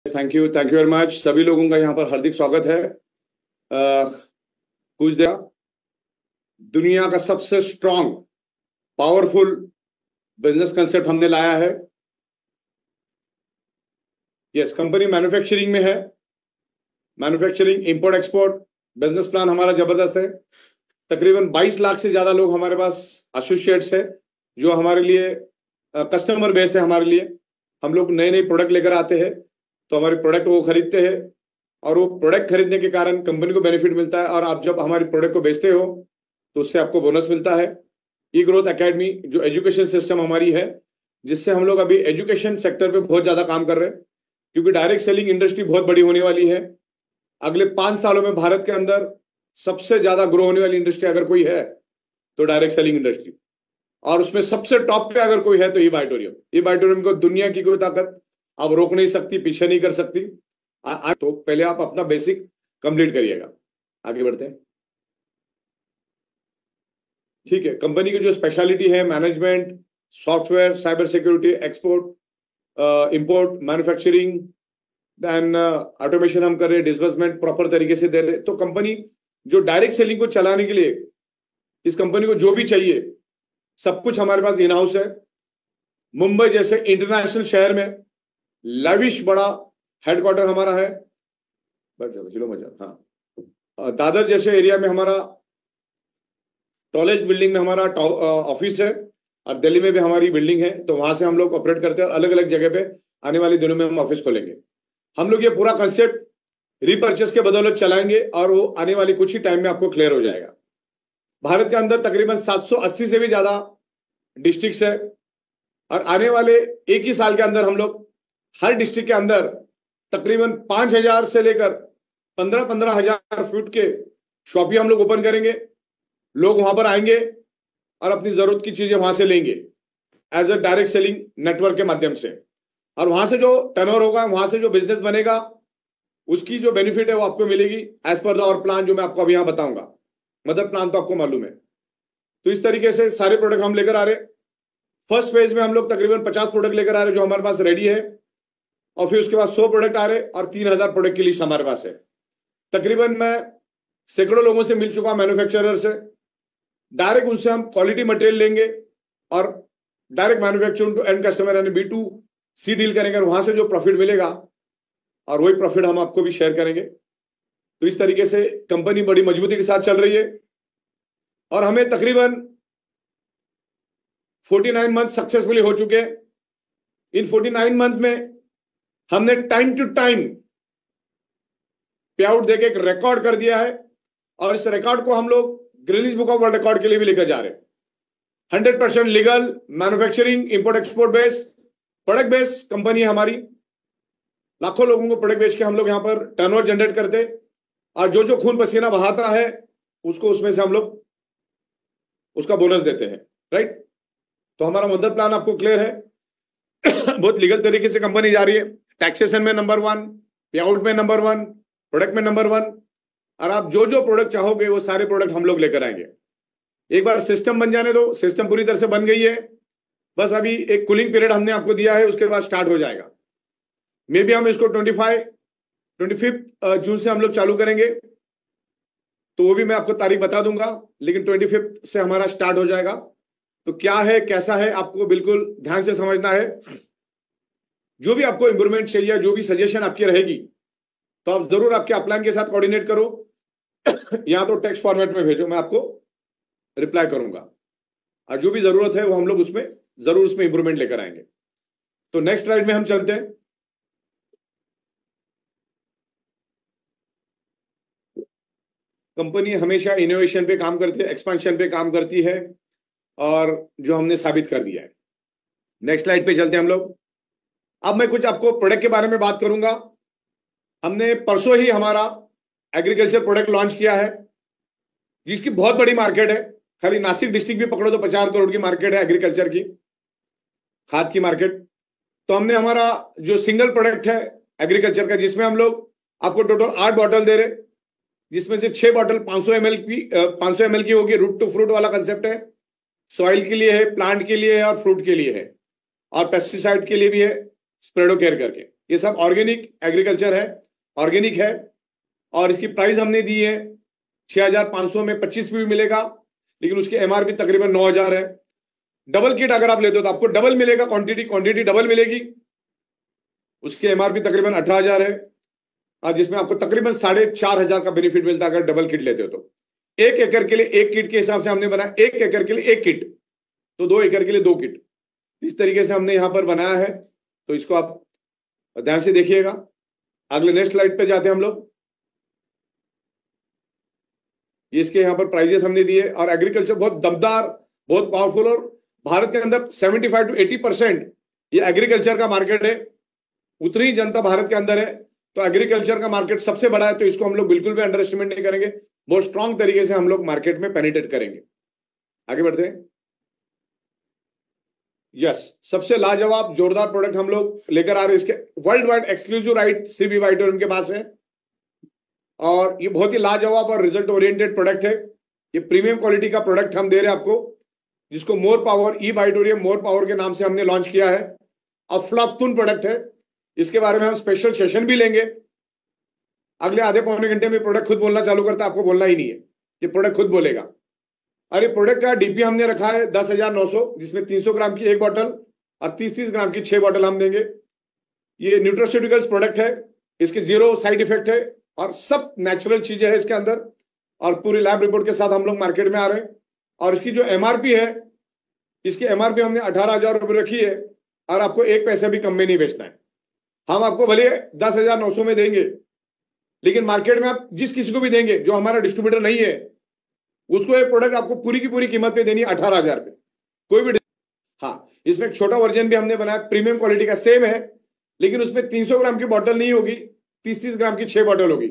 Thank you very much. सभी लोगों का यहाँ पर हार्दिक स्वागत है। कुछ दिया दुनिया का सबसे स्ट्रांग पावरफुल बिजनेस कंसेप्ट हमने लाया है। यस, कंपनी मैन्युफैक्चरिंग में है। Manufacturing, import export business plan हमारा जबरदस्त है। तकरीबन 22 लाख से ज्यादा लोग हमारे पास एसोसिएट्स है जो हमारे लिए कस्टमर बेस है। हमारे लिए हम लोग नए नए प्रोडक्ट लेकर आते हैं तो हमारे प्रोडक्ट वो खरीदते हैं और वो प्रोडक्ट खरीदने के कारण कंपनी को बेनिफिट मिलता है। और आप जब हमारे प्रोडक्ट को बेचते हो तो उससे आपको बोनस मिलता है। ई ग्रोथ एकेडमी जो एजुकेशन सिस्टम हमारी है, जिससे हम लोग अभी एजुकेशन सेक्टर पे बहुत ज्यादा काम कर रहे हैं, क्योंकि डायरेक्ट सेलिंग इंडस्ट्री बहुत बड़ी होने वाली है। अगले 5 सालों में भारत के अंदर सबसे ज्यादा ग्रो होने वाली इंडस्ट्री अगर कोई है तो डायरेक्ट सेलिंग इंडस्ट्री, और उसमें सबसे टॉप पे अगर कोई है तो ई बाइटोरियम। ई बाइटोरियम को दुनिया की कोई ताकत आप रोक नहीं सकती, पीछे नहीं कर सकती। तो पहले आप अपना बेसिक कंप्लीट करिएगा। आगे बढ़ते हैं। ठीक है, कंपनी की जो स्पेशलिटी है management, software, cyber security, export, import, manufacturing, then automation हम कर रहे हैं, डिस्बर्समेंट प्रॉपर तरीके से दे रहे हैं। तो कंपनी जो डायरेक्ट सेलिंग को चलाने के लिए इस कंपनी को जो भी चाहिए सब कुछ हमारे पास इन हाउस है। मुंबई जैसे इंटरनेशनल शहर में लविश बड़ा हेडक्वार्टर हमारा है। हिलो मजा। हाँ, दादर जैसे एरिया में हमारा टॉलेज बिल्डिंग में हमारा ऑफिस है, और दिल्ली में भी हमारी बिल्डिंग है। तो वहां से हम लोग ऑपरेट करते हैं और अलग अलग जगह पे आने वाले दिनों में हम ऑफिस खोलेंगे। हम लोग ये पूरा कंसेप्ट रीपर्चेस के बदौलत चलाएंगे और वो आने वाली कुछ ही टाइम में आपको क्लियर हो जाएगा। भारत के अंदर तकरीबन 780 से भी ज्यादा डिस्ट्रिक्ट्स है, और आने वाले एक ही साल के अंदर हम लोग हर डिस्ट्रिक्ट के अंदर तकरीबन 5,000 से लेकर 15,000 फीट के शॉप हम लोग ओपन करेंगे। लोग वहां पर आएंगे और अपनी जरूरत की चीजें वहां से लेंगे as a direct selling network के माध्यम से। और वहां से जो टर्नओवर होगा, वहां से जो बिजनेस बनेगा, उसकी जो बेनिफिट है वो आपको मिलेगी एज पर द और प्लान जो मैं आपको अभी यहां बताऊंगा। मतलब प्लान तो आपको मालूम है। तो इस तरीके से सारे प्रोडक्ट हम लेकर आ रहे। फर्स्ट फेज में हम लोग तकरीबन 50 प्रोडक्ट लेकर आ रहे जो हमारे पास रेडी है, और फिर उसके बाद 100 प्रोडक्ट आ रहे और 3,000 प्रोडक्ट की लिस्ट हमारे पास है। तकरीबन मैं सैकड़ों लोगों से मिल चुका, मैन्युफैक्चरर से। डायरेक्ट उनसे हम क्वालिटी मटेरियल लेंगे और direct manufacturing to end customer यानी B2C डील करेंगे, और वहां से जो प्रॉफिट मिलेगा और वही प्रॉफिट हम आपको भी शेयर करेंगे। तो इस तरीके से कंपनी बड़ी मजबूती के साथ चल रही है, और हमें तकरीबन 49 मंथ सक्सेसफुली हो चुके हैं। इन 49 मंथ में हमने टाइम टू टाइम पे आउट देके एक रिकॉर्ड कर दिया है, और इस रिकॉर्ड को हम लोग Guinness book of world record के लिए भी लेकर जा रहे हैं। 100% legal manufacturing, import export base, product base company है हमारी। लाखों लोगों को प्रोडक्ट बेच के हम लोग यहां पर टर्नओवर जनरेट करते, और जो जो खून पसीना बहाता है उसको उसमें से हम लोग उसका बोनस देते हैं। राइट, तो हमारा मदर प्लान आपको क्लियर है। बहुत लीगल तरीके से कंपनी जा रही है। टैक्सेशन में नंबर 1, पे आउट में नंबर 1, प्रोडक्ट में नंबर 1, और आप जो जो प्रोडक्ट चाहोगे वो सारे प्रोडक्ट हम लोग लेकर आएंगे। एक बार सिस्टम बन जाने दो। सिस्टम पूरी तरह से बन गई है, बस अभी एक कूलिंग पीरियड हमने आपको दिया है, उसके बाद स्टार्ट हो जाएगा। मे बी हम इसको 25 जून से हम लोग चालू करेंगे, तो वो भी मैं आपको तारीख बता दूंगा, लेकिन 25 से हमारा स्टार्ट हो जाएगा। तो क्या है, कैसा है, आपको बिल्कुल ध्यान से समझना है। जो भी आपको इंप्रूवमेंट चाहिए, जो भी सजेशन आपकी रहेगी, तो आप जरूर आपके अपलाइन के साथ कोऑर्डिनेट करो, या तो टेक्स्ट फॉर्मेट में भेजो, मैं आपको रिप्लाई करूंगा। और जो भी जरूरत है वो हम लोग उसमें जरूर उसमें इंप्रूवमेंट लेकर आएंगे। तो नेक्स्ट स्लाइड में हम चलते हैं। कंपनी हमेशा इनोवेशन पे काम करती है, एक्सपेंशन पे काम करती है, और जो हमने साबित कर दिया है। नेक्स्ट स्लाइड पे चलते हैं हम लोग। अब मैं कुछ आपको प्रोडक्ट के बारे में बात करूंगा। हमने परसों ही हमारा एग्रीकल्चर प्रोडक्ट लॉन्च किया है, जिसकी बहुत बड़ी मार्केट है। खाली नासिक डिस्ट्रिक्ट भी पकड़ो तो 50 करोड़ की मार्केट है एग्रीकल्चर की, खाद की मार्केट। तो हमने हमारा जो सिंगल प्रोडक्ट है एग्रीकल्चर का, जिसमें हम लोग आपको टोटल 8 बॉटल दे रहे, जिसमें से 6 बॉटल 500 ml की होगी। रूट टू फ्रूट वाला कंसेप्ट है। सॉइल के लिए है, प्लांट के लिए है, और फ्रूट के लिए है, और पेस्टिसाइड के लिए भी है, स्प्रेडो केयर करके। ये सब ऑर्गेनिक एग्रीकल्चर है, ऑर्गेनिक है, और इसकी प्राइस हमने दी है 6,500 में 25 पीवी मिलेगा, लेकिन उसकी एमआरपी तकरीबन 9,000 है। डबल किट अगर आप लेते हो तो आपको डबल मिलेगा, क्वांटिटी डबल मिलेगी। उसकी एमआरपी तकरीबन 18,000 है, और जिसमें आपको तकरीबन 4,500 का बेनिफिट मिलता है अगर डबल किट लेते हो तो। 1 एकड़ के लिए 1 किट के हिसाब से हमने बनाया, 1 एकड़ के लिए 1 किट, तो 2 एकड़ के लिए 2 किट, इस तरीके से हमने यहां पर बनाया है। तो इसको आप ध्यान से देखिएगा। अगले नेक्स्ट स्लाइड पे जाते हैं हम लोग। ये इसके यहां पर प्राइजेस हमने दिए, और एग्रीकल्चर बहुत दमदार, बहुत पावरफुल, और भारत के अंदर 75 to 80% ये एग्रीकल्चर का मार्केट है। उतनी जनता भारत के अंदर है, तो एग्रीकल्चर का मार्केट सबसे बड़ा है, तो इसको हम लोग बिल्कुल भी अंडर एस्टिमेट नहीं करेंगे। बहुत स्ट्रांग तरीके से हम लोग मार्केट में पेनिट्रेट करेंगे। आगे बढ़ते हैं। यस, सबसे लाजवाब जोरदार प्रोडक्ट हम लोग लेकर आ रहे हैं। इसके वर्ल्ड वाइड एक्सक्लूसिव राइट सीबी वाइटोरियम के पास है, और ये बहुत ही लाजवाब और रिजल्ट ओरिएंटेड प्रोडक्ट है। ये प्रीमियम क्वालिटी का प्रोडक्ट हम दे रहे हैं आपको, जिसको मोर पावर ई वाइटोरियम मोर पावर के नाम से हमने लॉन्च किया है। अफलातून प्रोडक्ट है, इसके बारे में हम स्पेशल सेशन भी लेंगे। अगले आधे पौने घंटे में प्रोडक्ट खुद बोलना चालू करता है, आपको बोलना ही नहीं है, ये प्रोडक्ट खुद बोलेगा। और ये प्रोडक्ट का डीपी हमने रखा है 10,900, जिसमें 300 ग्राम की 1 बॉटल और 30-30 ग्राम की 6 बॉटल हम देंगे। ये न्यूट्रास्यूटिकल्स प्रोडक्ट है, इसके 0 साइड इफेक्ट है, और सब नेचुरल चीजें है इसके अंदर, और पूरी लैब रिपोर्ट के साथ हम लोग मार्केट में आ रहे हैं। और इसकी जो एमआरपी है, इसकी एमआरपी हमने 18,000 रुपये रखी है, और आपको 1 पैसा भी कम में नहीं बेचना है। हम आपको भले 10,900 में देंगे, लेकिन मार्केट में आप जिस किसी को भी देंगे जो हमारा डिस्ट्रीब्यूटर नहीं है, उसको ये प्रोडक्ट आपको पूरी की पूरी कीमत पे देनी है 18,000 पे, कोई भी। हाँ, इसमें एक छोटा वर्जन भी हमने बनाया, प्रीमियम क्वालिटी का, सेम है, लेकिन उसमें 300 ग्राम की बॉटल नहीं होगी, 30-30 ग्राम की 6 बॉटल होगी।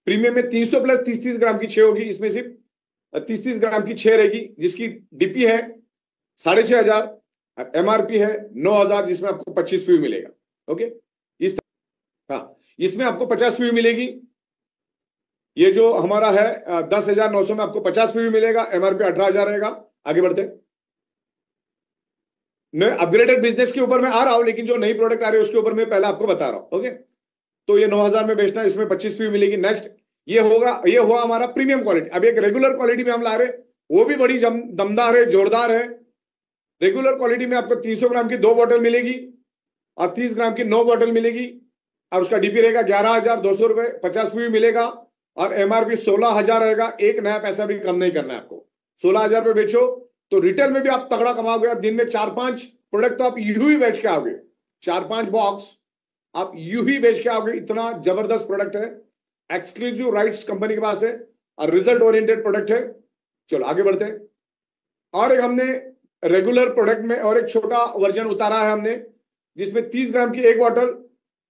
प्रीमियम में 300 प्लस 30-30 ग्राम की 6 होगी, इसमें सिर्फ 30-30 ग्राम की 6 रहेगी, जिसकी डीपी है 6,500, एमआरपी है 9,000, जिसमें आपको 25 पीवी मिलेगा। ओके, हाँ, इसमें आपको 50 पीवी मिलेगी। ये जो हमारा है 10,900 में आपको 50 पीवी मिलेगा, एमआरपी 18,000 रहेगा। आगे बढ़ते। मैं अपग्रेडेड बिजनेस के ऊपर मैं आ रहा हूं, लेकिन जो नई प्रोडक्ट आ रही है उसके ऊपर मैं पहले आपको बता रहा हूं। ओके, तो ये 9,000 में बेचना है, इसमें 25 पीवी मिलेगी। नेक्स्ट ये हुआ हमारा प्रीमियम क्वालिटी। अब एक रेगुलर क्वालिटी में हम ला रहे, वो भी बड़ी दमदार है, जोरदार है। रेगुलर क्वालिटी में आपको 300 ग्राम की 2 बॉटल मिलेगी, और 30 ग्राम की 9 बॉटल मिलेगी, और उसका डीपी रहेगा 11,200 रुपए, 50 पीवी मिलेगा, और एमआरपी 16,000 रहेगा। 1 नया पैसा भी कम नहीं करना है आपको। 16,000 पे बेचो तो रिटेल में भी आप तगड़ा कमाओगे, और दिन में 4-5 प्रोडक्ट तो आप यूं ही बेच के आओगे, 4-5 बॉक्स आप यूं ही बेच के आओगे। इतना जबरदस्त प्रोडक्ट है, एक्सक्लूसिव राइट्स कंपनी के पास है, और रिजल्ट ओरिएंटेड प्रोडक्ट है। चलो आगे बढ़ते हैं। और एक हमने रेगुलर प्रोडक्ट में और एक छोटा वर्जन उतारा है हमने, जिसमें 30 ग्राम की 1 बॉटल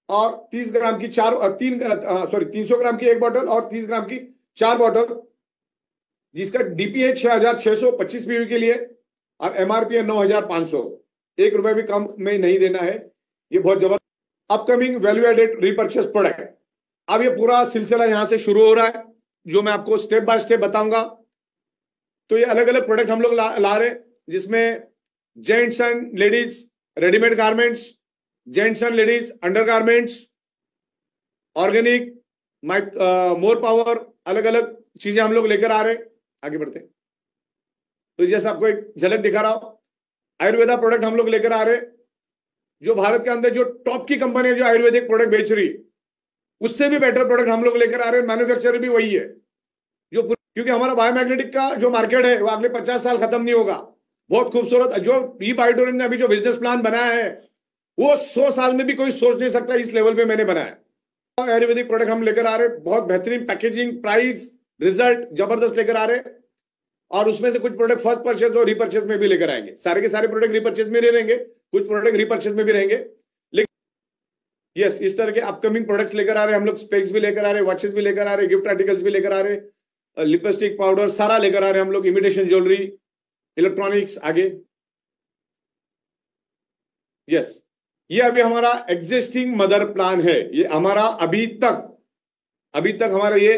और 30 ग्राम की 300 ग्राम की 1 बॉटल और 30 ग्राम की 4 बॉटल, जिसका डीपी है 6,625 पीवी के लिए, और एमआरपी है 9,500। 1 रुपए भी कम में नहीं देना है। ये बहुत जबरदस्त upcoming value added repurchase product है। अब ये पूरा सिलसिला यहां से शुरू हो रहा है, जो मैं आपको स्टेप बाय स्टेप बताऊंगा। तो ये अलग अलग प्रोडक्ट हम लोग ला रहे, जिसमें gents and ladies readymade garments, gents and ladies under garments, organic, more power, अलग अलग चीजें हम लोग लेकर आ रहे हैं। आगे बढ़ते हैं। तो जैसे आपको एक झलक दिखा रहा हूं, आयुर्वेदा प्रोडक्ट हम लोग लेकर आ रहे हैं, जो भारत के अंदर जो टॉप की कंपनी है जो आयुर्वेदिक प्रोडक्ट बेच रही, उससे भी बेटर प्रोडक्ट हम लोग लेकर आ रहे हैं। मैन्युफैक्चरर भी वही है, जो, क्योंकि हमारा बायोमैग्नेटिक का जो मार्केट है वो अगले 50 साल खत्म नहीं होगा। बहुत खूबसूरत जो ई बायोटोरियम ने अभी जो बिजनेस प्लान बनाया है, वो 100 साल में भी कोई सोच नहीं सकता इस लेवल पे मैंने बनाया। आयुर्वेदिक प्रोडक्ट हम लेकर आ रहे, बहुत बेहतरीन पैकेजिंग, प्राइस, रिजल्ट जबरदस्त लेकर आ रहे, और उसमें से कुछ प्रोडक्ट फर्स्ट परचेज और रीपर्चेज में भी लेकर आएंगे। सारे के सारे प्रोडक्ट रीपर्चेज में रहेंगे, कुछ प्रोडक्ट रीपर्चेज में भी रहेंगे। लेकिन यस, इस तरह के अपकमिंग प्रोडक्ट्स लेकर आ रहे हम लोग। स्पेक्स भी लेकर आ रहे, वॉचेस भी लेकर आ रहे, गिफ्ट आर्टिकल्स भी लेकर आ रहे, लिपस्टिक, पाउडर सारा लेकर आ रहे हम लोग, इमिटेशन ज्वेलरी, इलेक्ट्रॉनिक्स। आगे यस, ये अभी हमारा एग्जिस्टिंग मदर प्लान है। ये हमारा अभी तक हमारा ये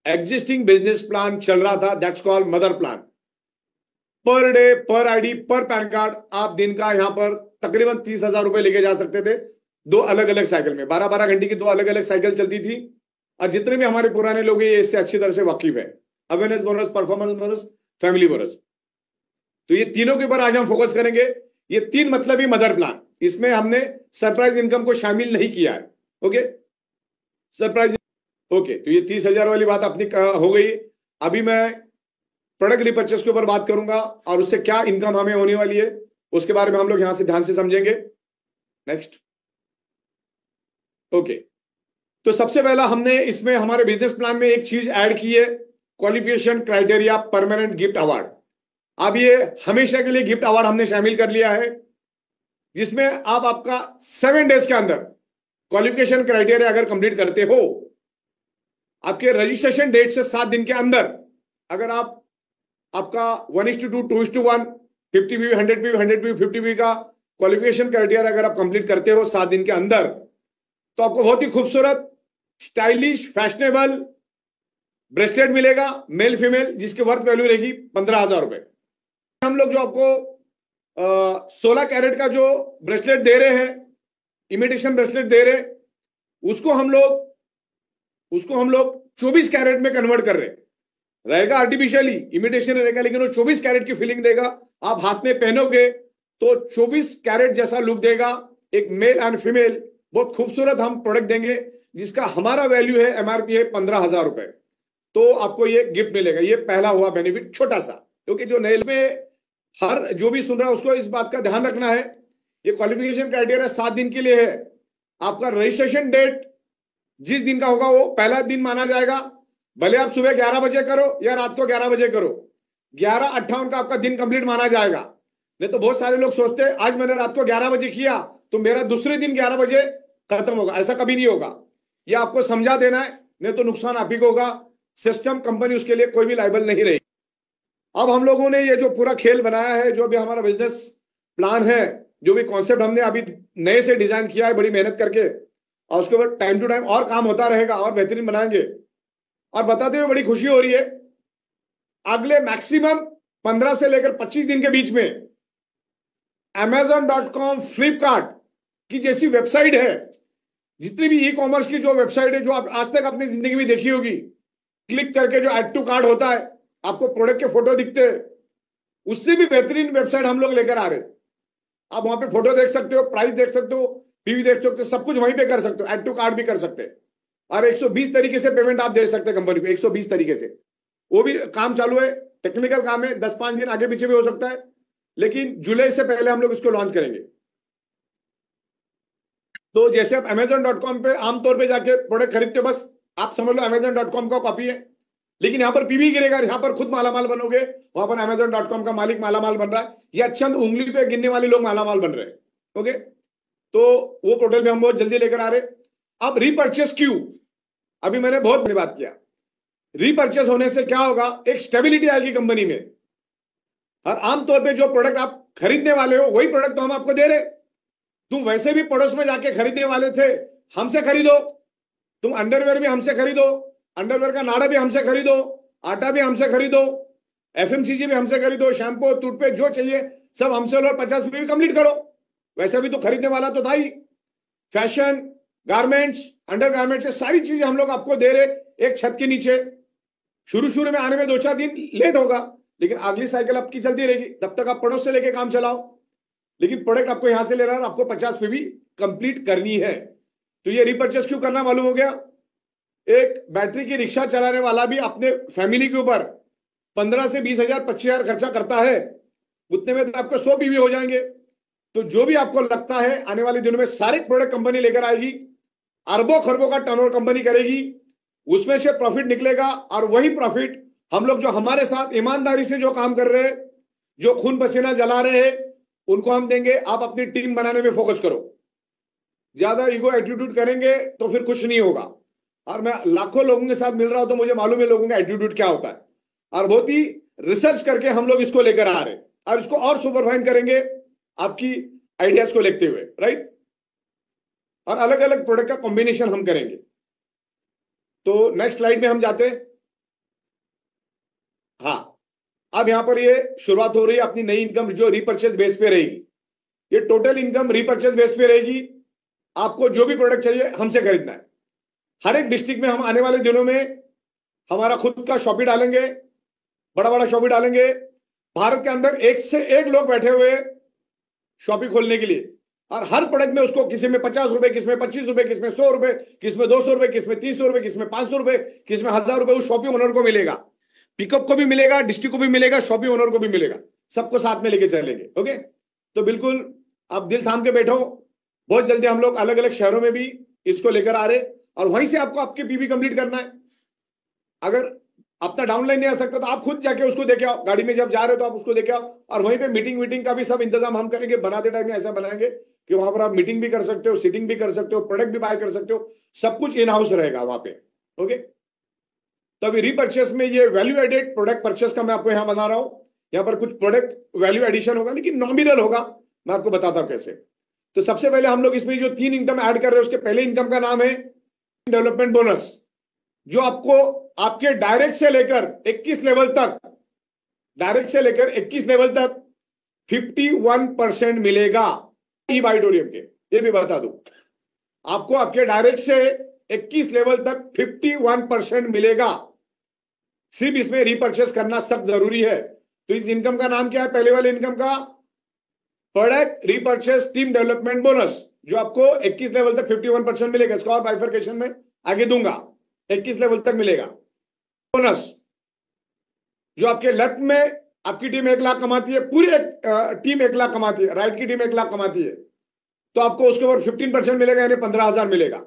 एग्जिस्टिंग बिजनेस प्लान चल रहा था, that's called mother plan. Per day, पर आईडी, पर पैन कार्ड आप दिन का यहां पर तकरीबन 30,000 रुपए लेके जा सकते थे, दो अलग अलग साइकिल में, 12-12 घंटे की दो अलग अलग साइकिल चलती थी। और जितने भी हमारे पुराने लोग हैं ये इससे अच्छी तरह से वाकिफ है। Awareness bonus, performance bonus, family bonus, तो ये तीनों के ऊपर आज हम फोकस करेंगे। ये तीन मतलब ही मदर प्लान, इसमें हमने सरप्राइज इनकम को शामिल नहीं किया है। Okay, surprise. ओके, तो ये 30,000 वाली बात अपनी हो गई। अभी मैं प्रोडक्ट रिपर्चेस के ऊपर बात करूंगा और उससे क्या इनकम हमें होने वाली है उसके बारे में हम लोग यहां से ध्यान से समझेंगे। नेक्स्ट। ओके, तो सबसे पहला हमने इसमें हमारे बिजनेस प्लान में एक चीज ऐड की है, qualification criteria permanent gift award. अब ये हमेशा के लिए गिफ्ट अवार्ड हमने शामिल कर लिया है, जिसमें आप आपका 7 डेज के अंदर क्वालिफिकेशन क्राइटेरिया अगर कंप्लीट करते हो, आपके रजिस्ट्रेशन डेट से 7 दिन के अंदर अगर आप आपका 1:2, 2:1, 50 पीवी, 100 पीवी, 100 पीवी, 50 पीवी का क्वालिफिकेशन क्राइटेरिया अगर आप कंप्लीट करते हो 7 दिन के अंदर, तो आपको बहुत ही खूबसूरत, स्टाइलिश, फैशनेबल ब्रेसलेट मिलेगा, मेल फीमेल, जिसकी वर्थ वैल्यू रहेगी 15,000 रुपए। हम लोग जो आपको 16 कैरेट का जो ब्रेसलेट दे रहे हैं, इमिटेशन ब्रेसलेट दे रहे, उसको हम लोग 24 कैरेट में कन्वर्ट कर रहे हैं। रहेगा आर्टिफिशियली, इमिटेशन रहेगा, लेकिन वो 24 कैरेट की फीलिंग देगा। आप हाथ में पहनोगे तो 24 कैरेट जैसा लुक देगा। एक मेल एंड फीमेल बहुत खूबसूरत हम प्रोडक्ट देंगे, जिसका हमारा वैल्यू है, एमआरपी है 15,000 रुपए। तो आपको ये गिफ्ट मिलेगा। ये पहला हुआ बेनिफिट, छोटा सा, क्योंकि जो नए में हर जो भी सुन रहा है उसको इस बात का ध्यान रखना है। ये क्वालिफिकेशन क्राइटेरिया 7 दिन के लिए है। आपका रजिस्ट्रेशन डेट जिस दिन का होगा वो पहला दिन माना जाएगा। भले आप सुबह 11 बजे करो या रात को 11 बजे करो, 11:58 का आपका दिन कंप्लीट माना जाएगा। नहीं तो बहुत सारे लोग सोचते हैं आज मैंने रात को 11 बजे किया तो मेरा दूसरे दिन 11 बजे खत्म होगा। ऐसा कभी नहीं होगा। यह आपको समझा देना है, नहीं तो नुकसान आप ही को होगा। सिस्टम, कंपनी उसके लिए कोई भी लायबल नहीं रही। अब हम लोगों ने ये जो पूरा खेल बनाया है, जो भी हमारा बिजनेस प्लान है, जो भी कॉन्सेप्ट हमने अभी नए से डिजाइन किया है बड़ी मेहनत करके, और उसके बाद टाइम टू टाइम और काम होता रहेगा और बेहतरीन बनाएंगे। और बताते हुए बड़ी खुशी हो रही है, अगले मैक्सिमम 15 से लेकर 25 दिन के बीच में Amazon.com, फ्लिपकार्ट की जैसी वेबसाइट है, जितनी भी ई कॉमर्स की जो वेबसाइट है जो आप आज तक अपनी जिंदगी में देखी होगी, क्लिक करके जो ऐड टू कार्ट होता है, आपको प्रोडक्ट के फोटो दिखते हैं, उससे भी बेहतरीन वेबसाइट हम लोग लेकर आ रहे हैं। आप वहां पे फोटो देख सकते हो, प्राइस देख सकते हो, पीवी देख सकते हो, सब कुछ वहीं पे कर सकते हो, ऐड टू कार्ट भी कर सकते हैं। और 120 तरीके से पेमेंट आप दे सकते हैं कंपनी को, 120 तरीके से। वो भी काम चालू है, टेक्निकल काम है, 10-5 दिन आगे पीछे भी हो सकता है, लेकिन जुलाई से पहले हम लोग इसको लॉन्च करेंगे। तो जैसे आप Amazon.com पे आमतौर पे जाके प्रोडक्ट खरीदते हो, बस आप समझ लो Amazon.com का कॉपी है, लेकिन यहां पर पीवी गिरेगा, यहां पर खुद मालामाल बनोगे, वहां पर Amazon.com का मालिक मालामाल बन रहा है, या चंद उंगली पे गिनने वाले लोग मालामाल बन रहे हैं। ओके, तो वो पोर्टल में हम बहुत जल्दी लेकर आ रहे। अब रीपर्चेस क्यों, अभी मैंने बहुत बड़ी बात किया। रीपर्चेस होने से क्या होगा, एक स्टेबिलिटी आएगी कंपनी में। और आमतौर पे जो प्रोडक्ट आप खरीदने वाले हो वही प्रोडक्ट तो हम आपको दे रहे। तुम वैसे भी पड़ोस में जाके खरीदने वाले थे, हमसे खरीदो। तुम अंडरवेयर भी हमसे खरीदो, अंडरवेयर का नाड़ा भी हमसे खरीदो, आटा भी हमसे खरीदो, एफएमसीजी भी हमसे खरीदो, शैम्पू, टूथपेस्ट जो चाहिए सब हमसे लो, 50 रुपये भी कंप्लीट करो। वैसे भी तो खरीदने वाला तो था ही। फैशन, गारमेंट्स, अंडर गारमेंट्स, सारी चीजें हम लोग आपको दे रहे एक छत के नीचे। शुरू में आने में 2-4 दिन लेट होगा, लेकिन अगली साइकिल आपकी चलती रहेगी, तब तक आप पड़ोस से लेके काम चलाओ। लेकिन प्रोडक्ट आपको यहां से ले रहा है और आपको 50 पे भी कंप्लीट करनी है। तो ये रिपर्चेस क्यों करना मालूम हो गया। एक बैटरी की रिक्शा चलाने वाला भी अपने फैमिली के ऊपर 15 से 20,000, 25,000 खर्चा करता है, उतने में तो आपको 100 पीवी हो जाएंगे। तो जो भी आपको लगता है आने वाले दिनों में सारे प्रोडक्ट कंपनी लेकर आएगी, अरबों खरबों का टर्नओवर कंपनी करेगी, उसमें से प्रॉफिट निकलेगा। और वही प्रॉफिट हम लोग जो हमारे साथ ईमानदारी से जो काम कर रहे हैं, जो खून पसीना जला रहे हैं, उनको हम देंगे। आप अपनी टीम बनाने में फोकस करो। ज्यादा ईगो एटीट्यूड करेंगे तो फिर कुछ नहीं होगा। और मैं लाखों लोगों के साथ मिल रहा हूं तो मुझे मालूम है लोगों का एटीट्यूड क्या होता है। और बहुत ही रिसर्च करके हम लोग इसको लेकर आ रहे हैं और इसको और सुपरफाइन करेंगे आपकी आइडियाज को लेते हुए, राइट। और अलग अलग प्रोडक्ट का कॉम्बिनेशन हम करेंगे। तो नेक्स्ट स्लाइड में हम जाते हैं। हाँ, अब यहां पर ये शुरुआत हो रही है अपनी नई इनकम जो रीपर्चेज बेस पे रहेगी। ये टोटल इनकम रीपर्चेज बेस पे रहेगी। आपको जो भी प्रोडक्ट चाहिए हमसे खरीदना है। हर एक डिस्ट्रिक्ट में हम आने वाले दिनों में हमारा खुद का शॉपी डालेंगे, बड़ा बड़ा शॉपी डालेंगे। भारत के अंदर एक से एक लोग बैठे हुए शॉपी खोलने के लिए, और हर प्रोडक्ट में उसको किसी में 50 रुपए, किसी में 25 रुपए, किसी में 100 रुपए, किसी में 200 रुपए, किसी में 300 रुपए, किसी में 500 रुपए, किसी में 1000 रुपए उस शॉपी ओनर को मिलेगा, पिकअप को भी मिलेगा, डिस्ट्रिक्ट को भी मिलेगा, शॉपी ओनर को भी मिलेगा, सबको साथ में लेके चलेंगे। ओके, तो बिल्कुल आप दिल थाम के बैठो, बहुत जल्दी हम लोग अलग अलग शहरों में भी इसको लेकर आ रहे, और वहीं से आपको आपके पीवी कंप्लीट करना है। अगर अपना डाउनलाइन नहीं आ सकता तो आप खुद जाके उसको देखे आओ, गाड़ी में जब जा रहे हो तो आप उसको देखे आओ, और वहीं पे मीटिंग का भी सब इंतजाम हम करेंगे। बनाते टाइम में ऐसा बनाएंगे कि वहां पर आप मीटिंग भी कर सकते हो, सिटिंग भी कर सकते हो, प्रोडक्ट भी बाय कर सकते हो, सब कुछ इन हाउस रहेगा वहां पे। ओके, तो अभी रीपर्चेस में ये वैल्यू एडेड प्रोडक्ट परचेस का मैं आपको यहां बता रहा हूं। यहां पर कुछ प्रोडक्ट वैल्यू एडिशन होगा, लेकिन नॉमिनल होगा, मैं आपको बताता हूं कैसे। तो सबसे पहले हम लोग इसमें जो 3 इनकम ऐड कर रहे हैं, उसके पहले इनकम का नाम है डेवलपमेंट बोनस, जो आपको आपके डायरेक्ट से लेकर 21 लेवल तक, डायरेक्ट से लेकर 21 लेवल तक 51% मिलेगा ई ऑडिटोरियम के। ये भी बता दूं, आपको आपके डायरेक्ट से 21 लेवल तक 51% मिलेगा। सिर्फ इसमें रीपर्चेस करना सख्त जरूरी है। तो इस इनकम का नाम क्या है? पहले वाले इनकम का product repurchase team development bonus, जो आपको 21 लेवल तक 51% मिलेगा। इसका और बाइफरकेशन में आगे दूंगा, 21 लेवल तक मिलेगा। बोनस जो आपके लेफ्ट में आपकी टीम 1 लाख कमाती है, पूरी टीम 1 लाख कमाती है, राइट की टीम 1 लाख कमाती है, तो आपको उसके ऊपर 15% मिलेगा, यानी 15,000 मिलेगा।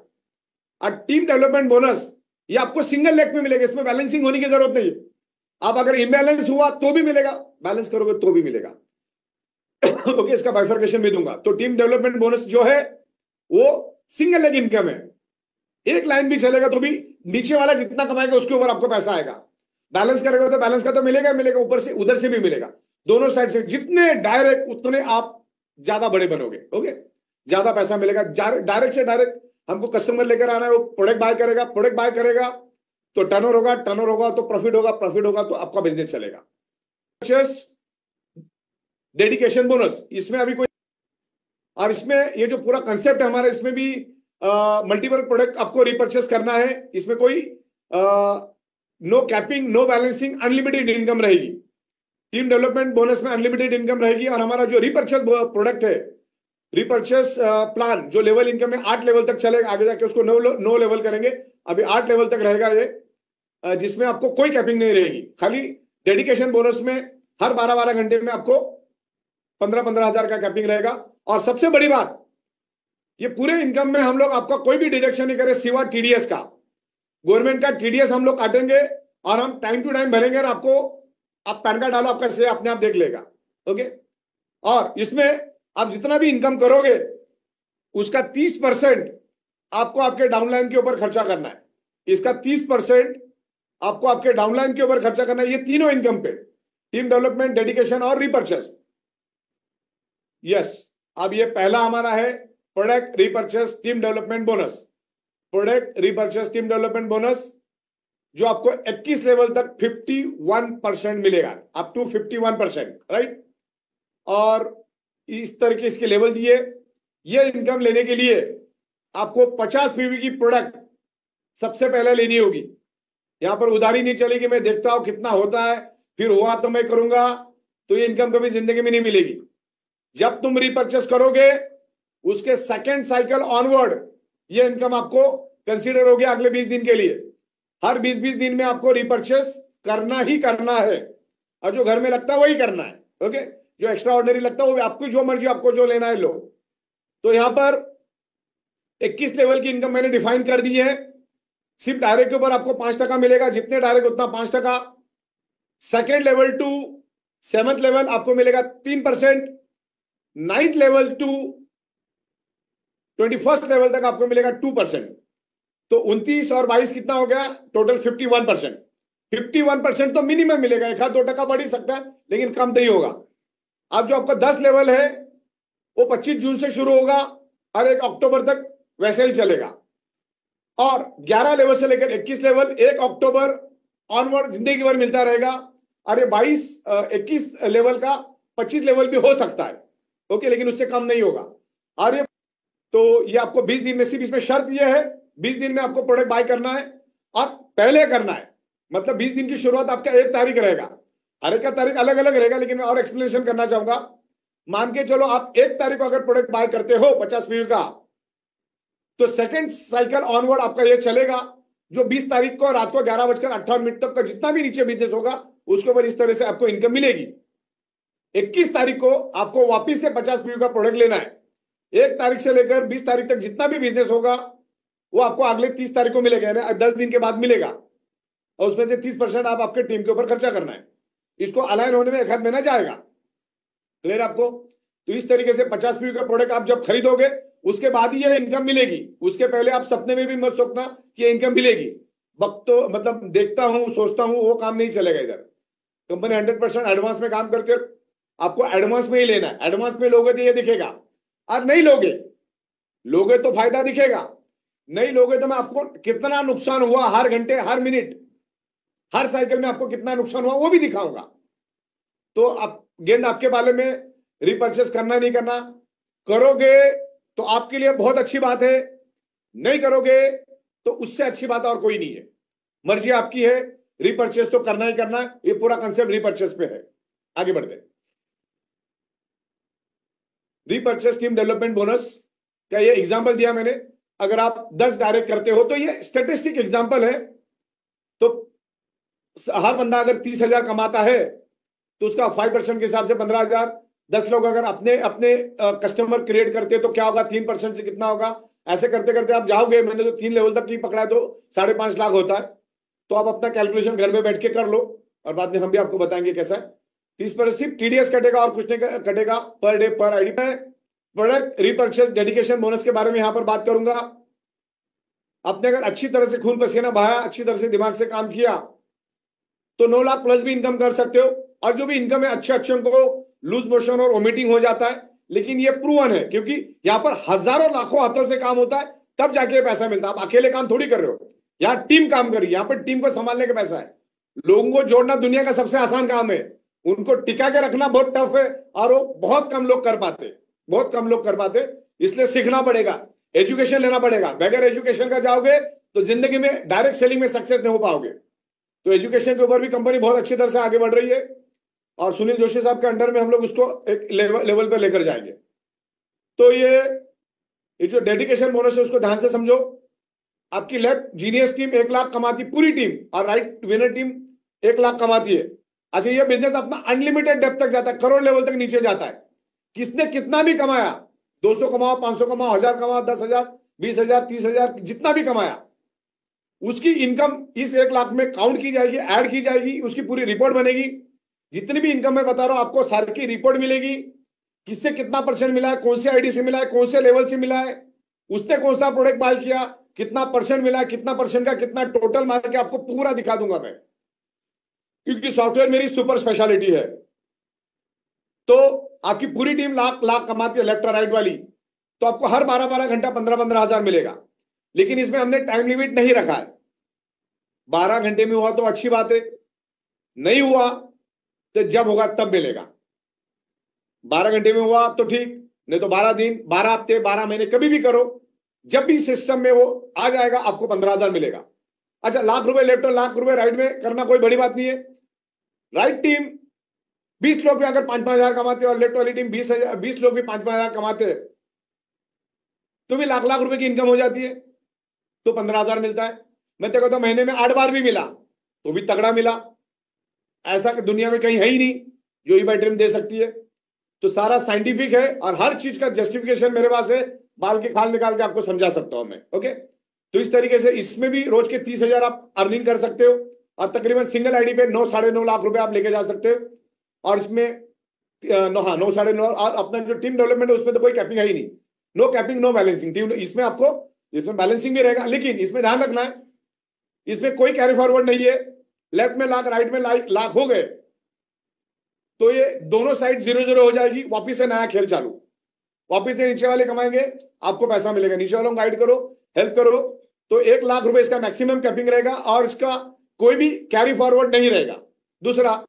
और टीम डेवलपमेंट बोनस ये आपको सिंगल लेग में मिलेगा, इसमें बैलेंसिंग होने की जरूरत नहीं है। आप अगर इम्बैलेंस हुआ तो भी मिलेगा, बैलेंस करोगे तो भी मिलेगा। ओके, इसका बाइफरकेशन भी दूंगा। तो टीम डेवलपमेंट बोनस जो है वो सिंगल लेग इनकम है, एक लाइन भी चलेगा तो भी नीचे वाला जितना कमाएगा उसके ऊपर आपको पैसा आएगा। बैलेंस करेगा तो बैलेंस का तो मिलेगा मिलेगा, ऊपर से उधर से भी मिलेगा, दोनों साइड से। जितने डायरेक्ट उतने आप ज्यादा बड़े बनोगे। ओके, ज्यादा पैसा मिलेगा। डायरेक्ट से डायरेक्ट हमको कस्टमर लेकर आना है, वो प्रोडक्ट बाय करेगा, प्रोडक्ट बाय करेगा तो टर्नओवर होगा, टर्नओवर होगा तो प्रॉफिट होगा, प्रॉफिट होगा तो आपका बिजनेस चलेगा। डेडिकेशन बोनस, इसमें अभी कोई, और इसमें ये जो पूरा कंसेप्ट है हमारा, इसमें भी मल्टीपल प्रोडक्ट आपको रिपर्चेस करना है। इसमें कोई no capping, no balancing, unlimited income रहेगी। टीम डेवलपमेंट बोनस में अनलिमिटेड इनकम रहेगी। और हमारा जो रिपर्चेस प्रोडक्ट है, रिपर्चेस प्लान, जो लेवल इनकम है 8 लेवल तक चलेगा, आगे जाके उसको 9 लेवल करेंगे, अभी 8 लेवल तक रहेगा ये, जिसमें आपको कोई कैपिंग नहीं रहेगी। खाली डेडिकेशन बोनस में हर 12-12 घंटे में आपको 15-15 हजार का कैपिंग रहेगा। और सबसे बड़ी बात, ये पूरे इनकम में हम लोग आपका कोई भी डिडक्शन नहीं करे सिवा टीडीएस का। गवर्नमेंट का टीडीएस हम लोग काटेंगे और हम टाइम टू टाइम भरेंगे, और आपको आप पैन कार्ड डालो, आपका से अपने आप देख लेगा। ओके, और इसमें आप जितना भी इनकम करोगे उसका 30% आपको आपके डाउनलाइन के ऊपर खर्चा करना है। इसका 30% आपको आपके डाउनलाइन के ऊपर खर्चा करना है, ये तीनों इनकम पे, टीम डेवलपमेंट, डेडिकेशन और रिपर्चेस। यस, अब ये पहला हमारा है product repurchase team development bonus. Product repurchase team development bonus जो आपको 21 लेवल तक 51% मिलेगा, अप टू 51%, राइट। और इस तरह के इसके लेवल दिए। ये इनकम लेने के लिए आपको 50 पीवी की प्रोडक्ट सबसे पहले लेनी होगी। यहां पर उधारी नहीं चलेगी, मैं देखता हूं कितना होता है, फिर हुआ तो मैं करूंगा, तो ये इनकम कभी जिंदगी में नहीं मिलेगी। जब तुम रिपर्चेस करोगे उसके सेकेंड साइकिल ऑनवर्ड ये इनकम आपको कंसीडर होगी अगले 20 दिन के लिए। हर 20-20 दिन में आपको रिपर्चेस करना ही करना है, और जो घर में लगता है वही करना है। ओके, जो एक्स्ट्रा ऑर्डिनरी लगता है वो आपकी जो मर्जी, आपको जो लेना है लो। तो यहां पर 21 लेवल की इनकम मैंने डिफाइन कर दी है। सिर्फ डायरेक्ट के ऊपर आपको 5% मिलेगा, जितने डायरेक्ट उतना 5%। Second level two 7th level आपको मिलेगा 3%। 9th level two 21st level तक आपको मिलेगा 2%। तो 29 और 22 कितना हो गया? टोटल 51%। 51% तो मिनिमम मिलेगा, 1-2% बढ़ ही सकता है, लेकिन कम नहीं होगा। अब जो आपका 10 लेवल है वो 25 जून से शुरू होगा और 1 अक्टूबर तक वैसे ही चलेगा। और 11 लेवल से लेकर 21 लेवल 1 अक्टूबर ऑनवर्ड जिंदगी भर मिलता रहेगा। और ये 21 लेवल का 25 लेवल भी हो सकता है, ओके, लेकिन उससे कम नहीं होगा। और ये तो ये आपको 20 दिन में, सिर्फ इसमें शर्त ये है 20 दिन में आपको प्रोडक्ट बाय करना है और पहले करना है। मतलब 20 दिन की शुरुआत आपका 1 तारीख रहेगा, हर एक का तारीख अलग अलग रहेगा, लेकिन मैं और एक्सप्लेनेशन करना चाहूंगा। मान के चलो आप 1 तारीख को अगर प्रोडक्ट बाय करते हो 50 पीवी का, तो सेकंड साइकिल ऑनवर्ड आपका ये चलेगा, जो 20 तारीख को रात को 11:58 तक का जितना भी नीचे बिजनेस होगा उसके ऊपर इस तरह से आपको इनकम मिलेगी। 21 तारीख को आपको वापिस से 50 पीवी का प्रोडक्ट लेना है। 1 तारीख से लेकर 20 तारीख तक जितना भी बिजनेस होगा वो आपको अगले 30 तारीख को मिलेगा, यानी 10 दिन के बाद मिलेगा, और उसमें से 30% आप आपके टीम के ऊपर खर्चा करना है। इसको अलाइन होने में 1 आध महीना जाएगा। क्लियर आपको? तो इस तरीके से 50 पीवी का प्रोडक्ट आप जब खरीदोगे उसके बाद ही ये इनकम मिलेगी। उसके पहले आप सपने में भी मत सोचना कि ये इनकम मिलेगी। वक्त तो मतलब देखता हूं सोचता हूं, वो काम नहीं चलेगा। इधर कंपनी 100% एडवांस में काम करते, आपको एडवांस में ही लेना है। एडवांस में लोगे तो ये दिखेगा, और नहीं लोगे तो फायदा दिखेगा, नहीं लोगे तो मैं आपको कितना नुकसान हुआ हर घंटे, हर मिनट, हर साइकिल में आपको कितना नुकसान हुआ वो भी दिखाऊंगा। तो आप गेंद आपके बाले में, रिपर्चेस करना नहीं करना, करोगे तो आपके लिए बहुत अच्छी बात है, नहीं करोगे तो उससे अच्छी बात और कोई नहीं है। मर्जी आपकी है, रिपर्चेस तो करना ही करना है। ये पूरा कंसेप्ट रिपर्चेस पे है। आगे बढ़ते हैं। रिपर्चेस टीम डेवलपमेंट बोनस का ये एग्जांपल दिया मैंने। अगर आप 10 डायरेक्ट करते हो तो ये स्टैटिस्टिक एग्जांपल है। तो हर बंदा अगर 30,000 कमाता है तो उसका 5% के हिसाब से 15,000। 10 लोग अगर अपने अपने कस्टमर क्रिएट करते तो क्या होगा, 3% से कितना होगा। ऐसे करते करते आप जाओगे, मैंने तो 3 लेवल तक की पकड़ा है तो 5.5 लाख होता है। तो आप अपना कैलकुलेशन घर में बैठ के कर लो, और बाद में हम भी आपको बताएंगे कैसा है। 30% सिर्फ टीडीएस कटेगा और कुछ नहीं कटेगा पर डे पर आईडी। में प्रोडक्ट रिपर्चेस डेडिकेशन बोनस के बारे में यहां पर बात करूंगा। आपने अगर अच्छी तरह से खून पसीना बहाया, अच्छी तरह से दिमाग से काम किया तो 9 लाख प्लस भी इनकम कर सकते हो। और जो भी इनकम है अच्छे को लूज मोशन और ओमिटिंग हो जाता है, लेकिन ये प्रूवन है क्योंकि यहां पर हजारों लाखों हाथों से काम होता है, तब जाके पैसा मिलता है। आप अकेले काम थोड़ी कर रहे हो, यहां टीम काम कर रही है। यहां पर टीम को संभालने का पैसा है। लोगों को जोड़ना दुनिया का सबसे आसान काम है, उनको टिका के रखना बहुत टफ है, और वो बहुत कम लोग कर पाते। इसलिए सीखना पड़ेगा, एजुकेशन लेना पड़ेगा। बगैर एजुकेशन का जाओगे तो जिंदगी में डायरेक्ट सेलिंग में सक्सेस नहीं हो पाओगे। तो एजुकेशन के ऊपर भी कंपनी बहुत अच्छी तरह से आगे बढ़ रही है, और सुनील जोशी साहब के अंडर में हम लोग उसको एक लेवल पर लेकर जाएंगे। तो ये जो डेडिकेशन बोनस है उसको ध्यान से समझो। आपकी लेफ्ट जीनियस टीम 1 लाख कमाती, पूरी टीम, और राइट विनर टीम 1 लाख कमाती है। अच्छा, ये बिजनेस अपना अनलिमिटेड डेप्थ तक जाता है, करोड़ लेवल तक नीचे जाता है। किसने कितना भी कमाया, 200 कमाओ, 500 कमाओ, 1000 कमाओ, 10,000, 20,000, 30,000, जितना भी कमाया, उसकी इनकम इस 1 लाख में काउंट की जाएगी, ऐड की जाएगी, उसकी पूरी रिपोर्ट बनेगी। जितनी भी इनकम मैं बता रहा हूं आपको सारी की रिपोर्ट मिलेगी। किससे कितना % मिला है, कौन से आईडी से मिला है, कौन से लेवल से मिला है, उसने कौन सा प्रोडक्ट बाय किया, कितना % मिला है, कितना % का कितना टोटल मार के आपको पूरा दिखा दूंगा मैं, क्योंकि सॉफ्टवेयर मेरी सुपर स्पेशलिटी है। तो आपकी पूरी टीम लाख कमाती है, लेफ्ट और राइट वाली, तो आपको हर 12 घंटा 15 हजार मिलेगा। लेकिन इसमें हमने टाइम लिमिट नहीं रखा है। 12 घंटे में हुआ तो अच्छी बात है, नहीं हुआ तो जब होगा तब मिलेगा। 12 घंटे में हुआ तो ठीक, नहीं तो 12 दिन, 12 हफ्ते, 12 महीने, कभी भी करो, जब भी सिस्टम में वो आ जाएगा आपको 15,000 मिलेगा। अच्छा, लाख रुपए लेफ्ट और लाख रुपए राइट में करना कोई बड़ी बात नहीं है। राइट टीम 20 लोग भी अगर 5-5 हजार कमाते और लेफ्ट वाली टीम 20 लोग भी 5-5 हजार कमाते तो भी लाख रुपए की इनकम हो जाती है, तो 15,000 मिलता है। मैं तो कहता हूं महीने में 8 बार भी मिला तो भी तगड़ा मिला। ऐसा कि दुनिया में कहीं है ही नहीं जो ई बाय ड्रीम दे सकती है। तो सारा साइंटिफिक है और हर चीज का जस्टिफिकेशन मेरे पास है, बाल की खाल निकाल के आपको समझा सकता हूं मैं। ओके, तो इस तरीके से इसमें भी रोज के 30,000 आप अर्निंग कर सकते हो, और तकरीबन सिंगल आईडी पे 9-9.5 लाख रुपए आप लेके जा सकते हो। और इसमें 9-9.5, और अपना जो टीम डेवलपमेंट है उसमें तो कोई कैपिंग है ही नहीं, no capping no balancing team. इसमें आपको बैलेंसिंग भी रहेगा, लेकिन इसमें ध्यान रखना है, इसमें कोई कैरी फॉरवर्ड नहीं है। लेफ्ट में लाख, राइट में लाख हो गए तो ये दोनों साइड 0-0 हो जाएगी, वापिस से नया खेल चालू, वापिस से नीचे वाले कमाएंगे, आपको पैसा मिलेगा। नीचे वालों को गाइड करो, हेल्प करो। तो 1 लाख रुपए इसका मैक्सिमम कैपिंग रहेगा, और इसका कोई भी कैरी फॉरवर्ड नहीं रहेगा। दूसरा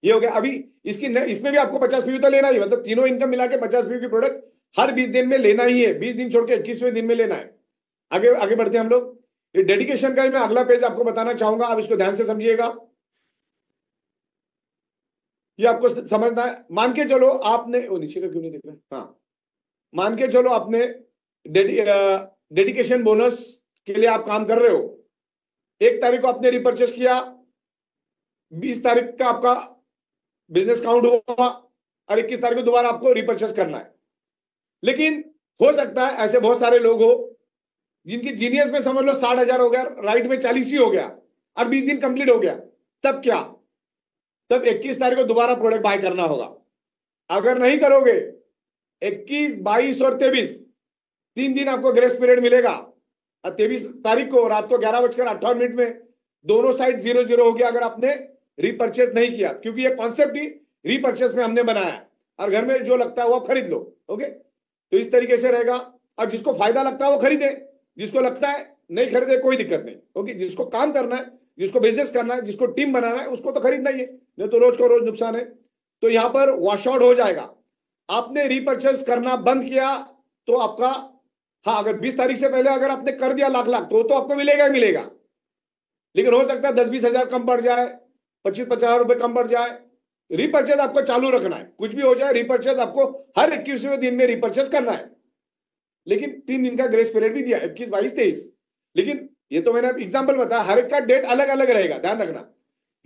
ये हो गया। अभी इसमें भी आपको 50 पीवी तो लेना ही, मतलब तीनों इनकम मिला के 50 पीवी की प्रोडक्ट हर 20 दिन में लेना ही है, 20 दिन छोड़ के 21वें दिन में लेना है। आगे आगे बढ़ते हैं हम लोग। ये डेडिकेशन का ही मैं अगला पेज आपको बताना चाहूंगा, आप इसको ध्यान से समझिएगा, ये आपको समझना है। मान के चलो आपने, वो नीचे का क्यों नहीं दिख रहा, हाँ, मान के चलो आपने डेडिकेशन बोनस के लिए आप काम कर रहे हो, 1 तारीख को आपने रिपर्चेस किया, 20 तारीख का आपका बिजनेस काउंट हुआ और 21 तारीख को दोबारा आपको रिपर्चेस करना है। लेकिन हो सकता है ऐसे बहुत सारे लोग हो जिनकी जीनियस में समझ लो 60,000 हो गया, राइट में 40 ही हो गया और 20 दिन कंप्लीट हो गया, तब क्या? तब 21 तारीख को दोबारा प्रोडक्ट बाय करना होगा। अगर नहीं करोगे 21, 22 और 23, 3 दिन आपको ग्रेस पीरियड मिलेगा और 23 तारीख को रात को 11:58 में दोनों साइड 0-0 हो गया अगर आपने रिपर्चेस नहीं किया, क्योंकि ये कॉन्सेप्ट ही रिपर्चेस में हमने बनाया और घर में जो लगता है वो खरीद लो। ओके, तो इस तरीके से रहेगा। और जिसको फायदा लगता है वो खरीदे, जिसको लगता है नहीं खरीदे कोई दिक्कत नहीं। ओके, जिसको काम करना है, जिसको बिजनेस करना है, जिसको टीम बनाना है, उसको तो खरीदना ही है, नहीं तो रोज को रोज नुकसान है। तो यहां पर वॉश आउट हो जाएगा। आपने रिपर्चेस करना बंद किया तो आपका, हाँ, अगर 20 तारीख से पहले अगर आपने कर दिया लाख तो आपको मिलेगा ही मिलेगा। लेकिन हो सकता है 10-20 हजार कम बढ़ जाए, 25-50 हजार रुपए कम बढ़ जाए। रिपर्चेज आपको चालू रखना है, कुछ भी हो जाए रिपर्चेज आपको हर 21वें दिन में रिपर्चेज करना है। लेकिन 3 दिन का ग्रेस पीरियड भी दिया, 21, 22, 23। लेकिन ये तो मैंने एग्जांपल बताया, हर एक का डेट अलग अलग रहेगा, ध्यान रखना।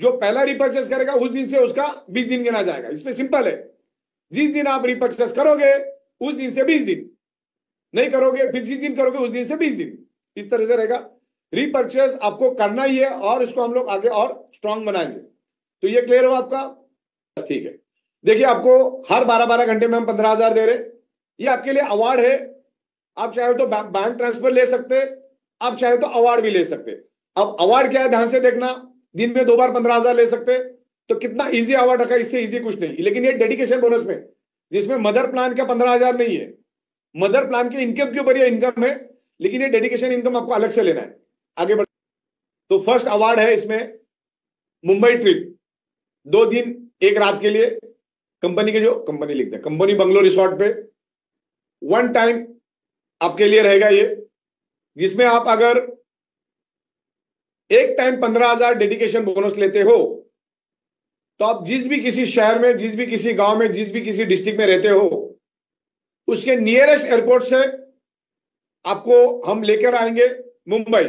जो पहला रिपर्चेज करेगा उस दिन से उसका 20 दिन गिना जाएगा। इसमें सिंपल है, जिस दिन आप रिपर्चेज करोगे उस दिन से 20 दिन, नहीं करोगे फिर जिस दिन करोगे उस दिन से 20 दिन, इस तरह से रहेगा। रिपर्चेज आपको करना ही है और इसको हम लोग आगे और स्ट्रांग बनाएंगे। तो ये क्लियर हो आपका? ठीक है। देखिए, आपको हर 12-12 घंटे में हम 15,000 दे रहे। ये आपके लिए अवार्ड है, आप चाहे तो बैंक ट्रांसफर ले सकते, आप चाहे तो अवार्ड भी ले सकते। अब अवार्ड क्या है ध्यान से देखना, दिन में 2 बार 15,000 ले सकते। तो कितना इजी अवार्ड रखा, इससे इजी कुछ नहीं। लेकिन ये डेडिकेशन बोनस में, जिसमें मदर प्लान का 15,000 नहीं है, मदर प्लान के इनकम के ऊपर ये इनकम है, लेकिन ये डेडिकेशन इनकम आपको अलग से लेना है। आगे बढ़, तो फर्स्ट अवार्ड है इसमें मुंबई ट्रिप, 2 दिन 1 रात के लिए, कंपनी के, जो कंपनी लिखते हैं कंपनी बंगलो रिसोर्ट पे, 1 टाइम आपके लिए रहेगा ये, जिसमें आप अगर एक टाइम 15,000 डेडिकेशन बोनस लेते हो तो आप जिस भी किसी शहर में, जिस भी किसी गांव में, जिस भी किसी डिस्ट्रिक्ट में रहते हो, उसके नियरेस्ट एयरपोर्ट से आपको हम लेकर आएंगे मुंबई,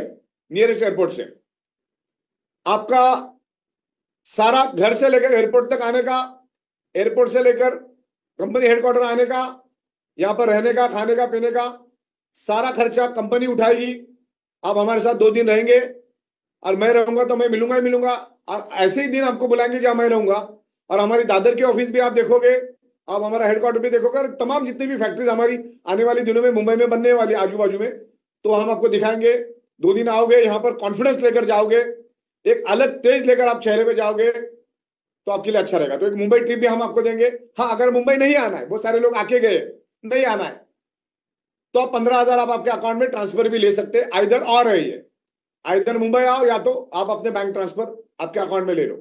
नियरेस्ट एयरपोर्ट से। आपका सारा घर से लेकर एयरपोर्ट तक आने का, एयरपोर्ट से लेकर कंपनी हेडक्वार्टर आने का, यहां पर रहने का, खाने का, पीने का सारा खर्चा कंपनी उठाएगी। आप हमारे साथ 2 दिन रहेंगे और मैं रहूंगा तो मैं मिलूंगा ही मिलूंगा, और ऐसे ही दिन आपको बुलाएंगे जहां मैं रहूंगा। और हमारी दादर के ऑफिस भी आप देखोगे, आप हमारा हेडक्वार्टर भी देखोगे, और तमाम जितनी भी फैक्ट्रीज हमारी आने वाले दिनों में मुंबई में बनने वाली आजू बाजू में, तो हम आपको दिखाएंगे। 2 दिन आओगे, यहाँ पर कॉन्फिडेंस लेकर जाओगे, एक अलग तेज लेकर आप चेहरे पे जाओगे, तो आपके लिए अच्छा रहेगा। तो एक मुंबई ट्रिप भी हम आपको देंगे। हाँ, अगर मुंबई नहीं आना है, बहुत सारे लोग आके गए, नहीं आना है, तो आप 15,000 आप आपके अकाउंट में ट्रांसफर भी ले सकते हैं। आइदर और है ये, आइदर मुंबई आओ या तो आप अपने बैंक ट्रांसफर आपके अकाउंट में ले लो,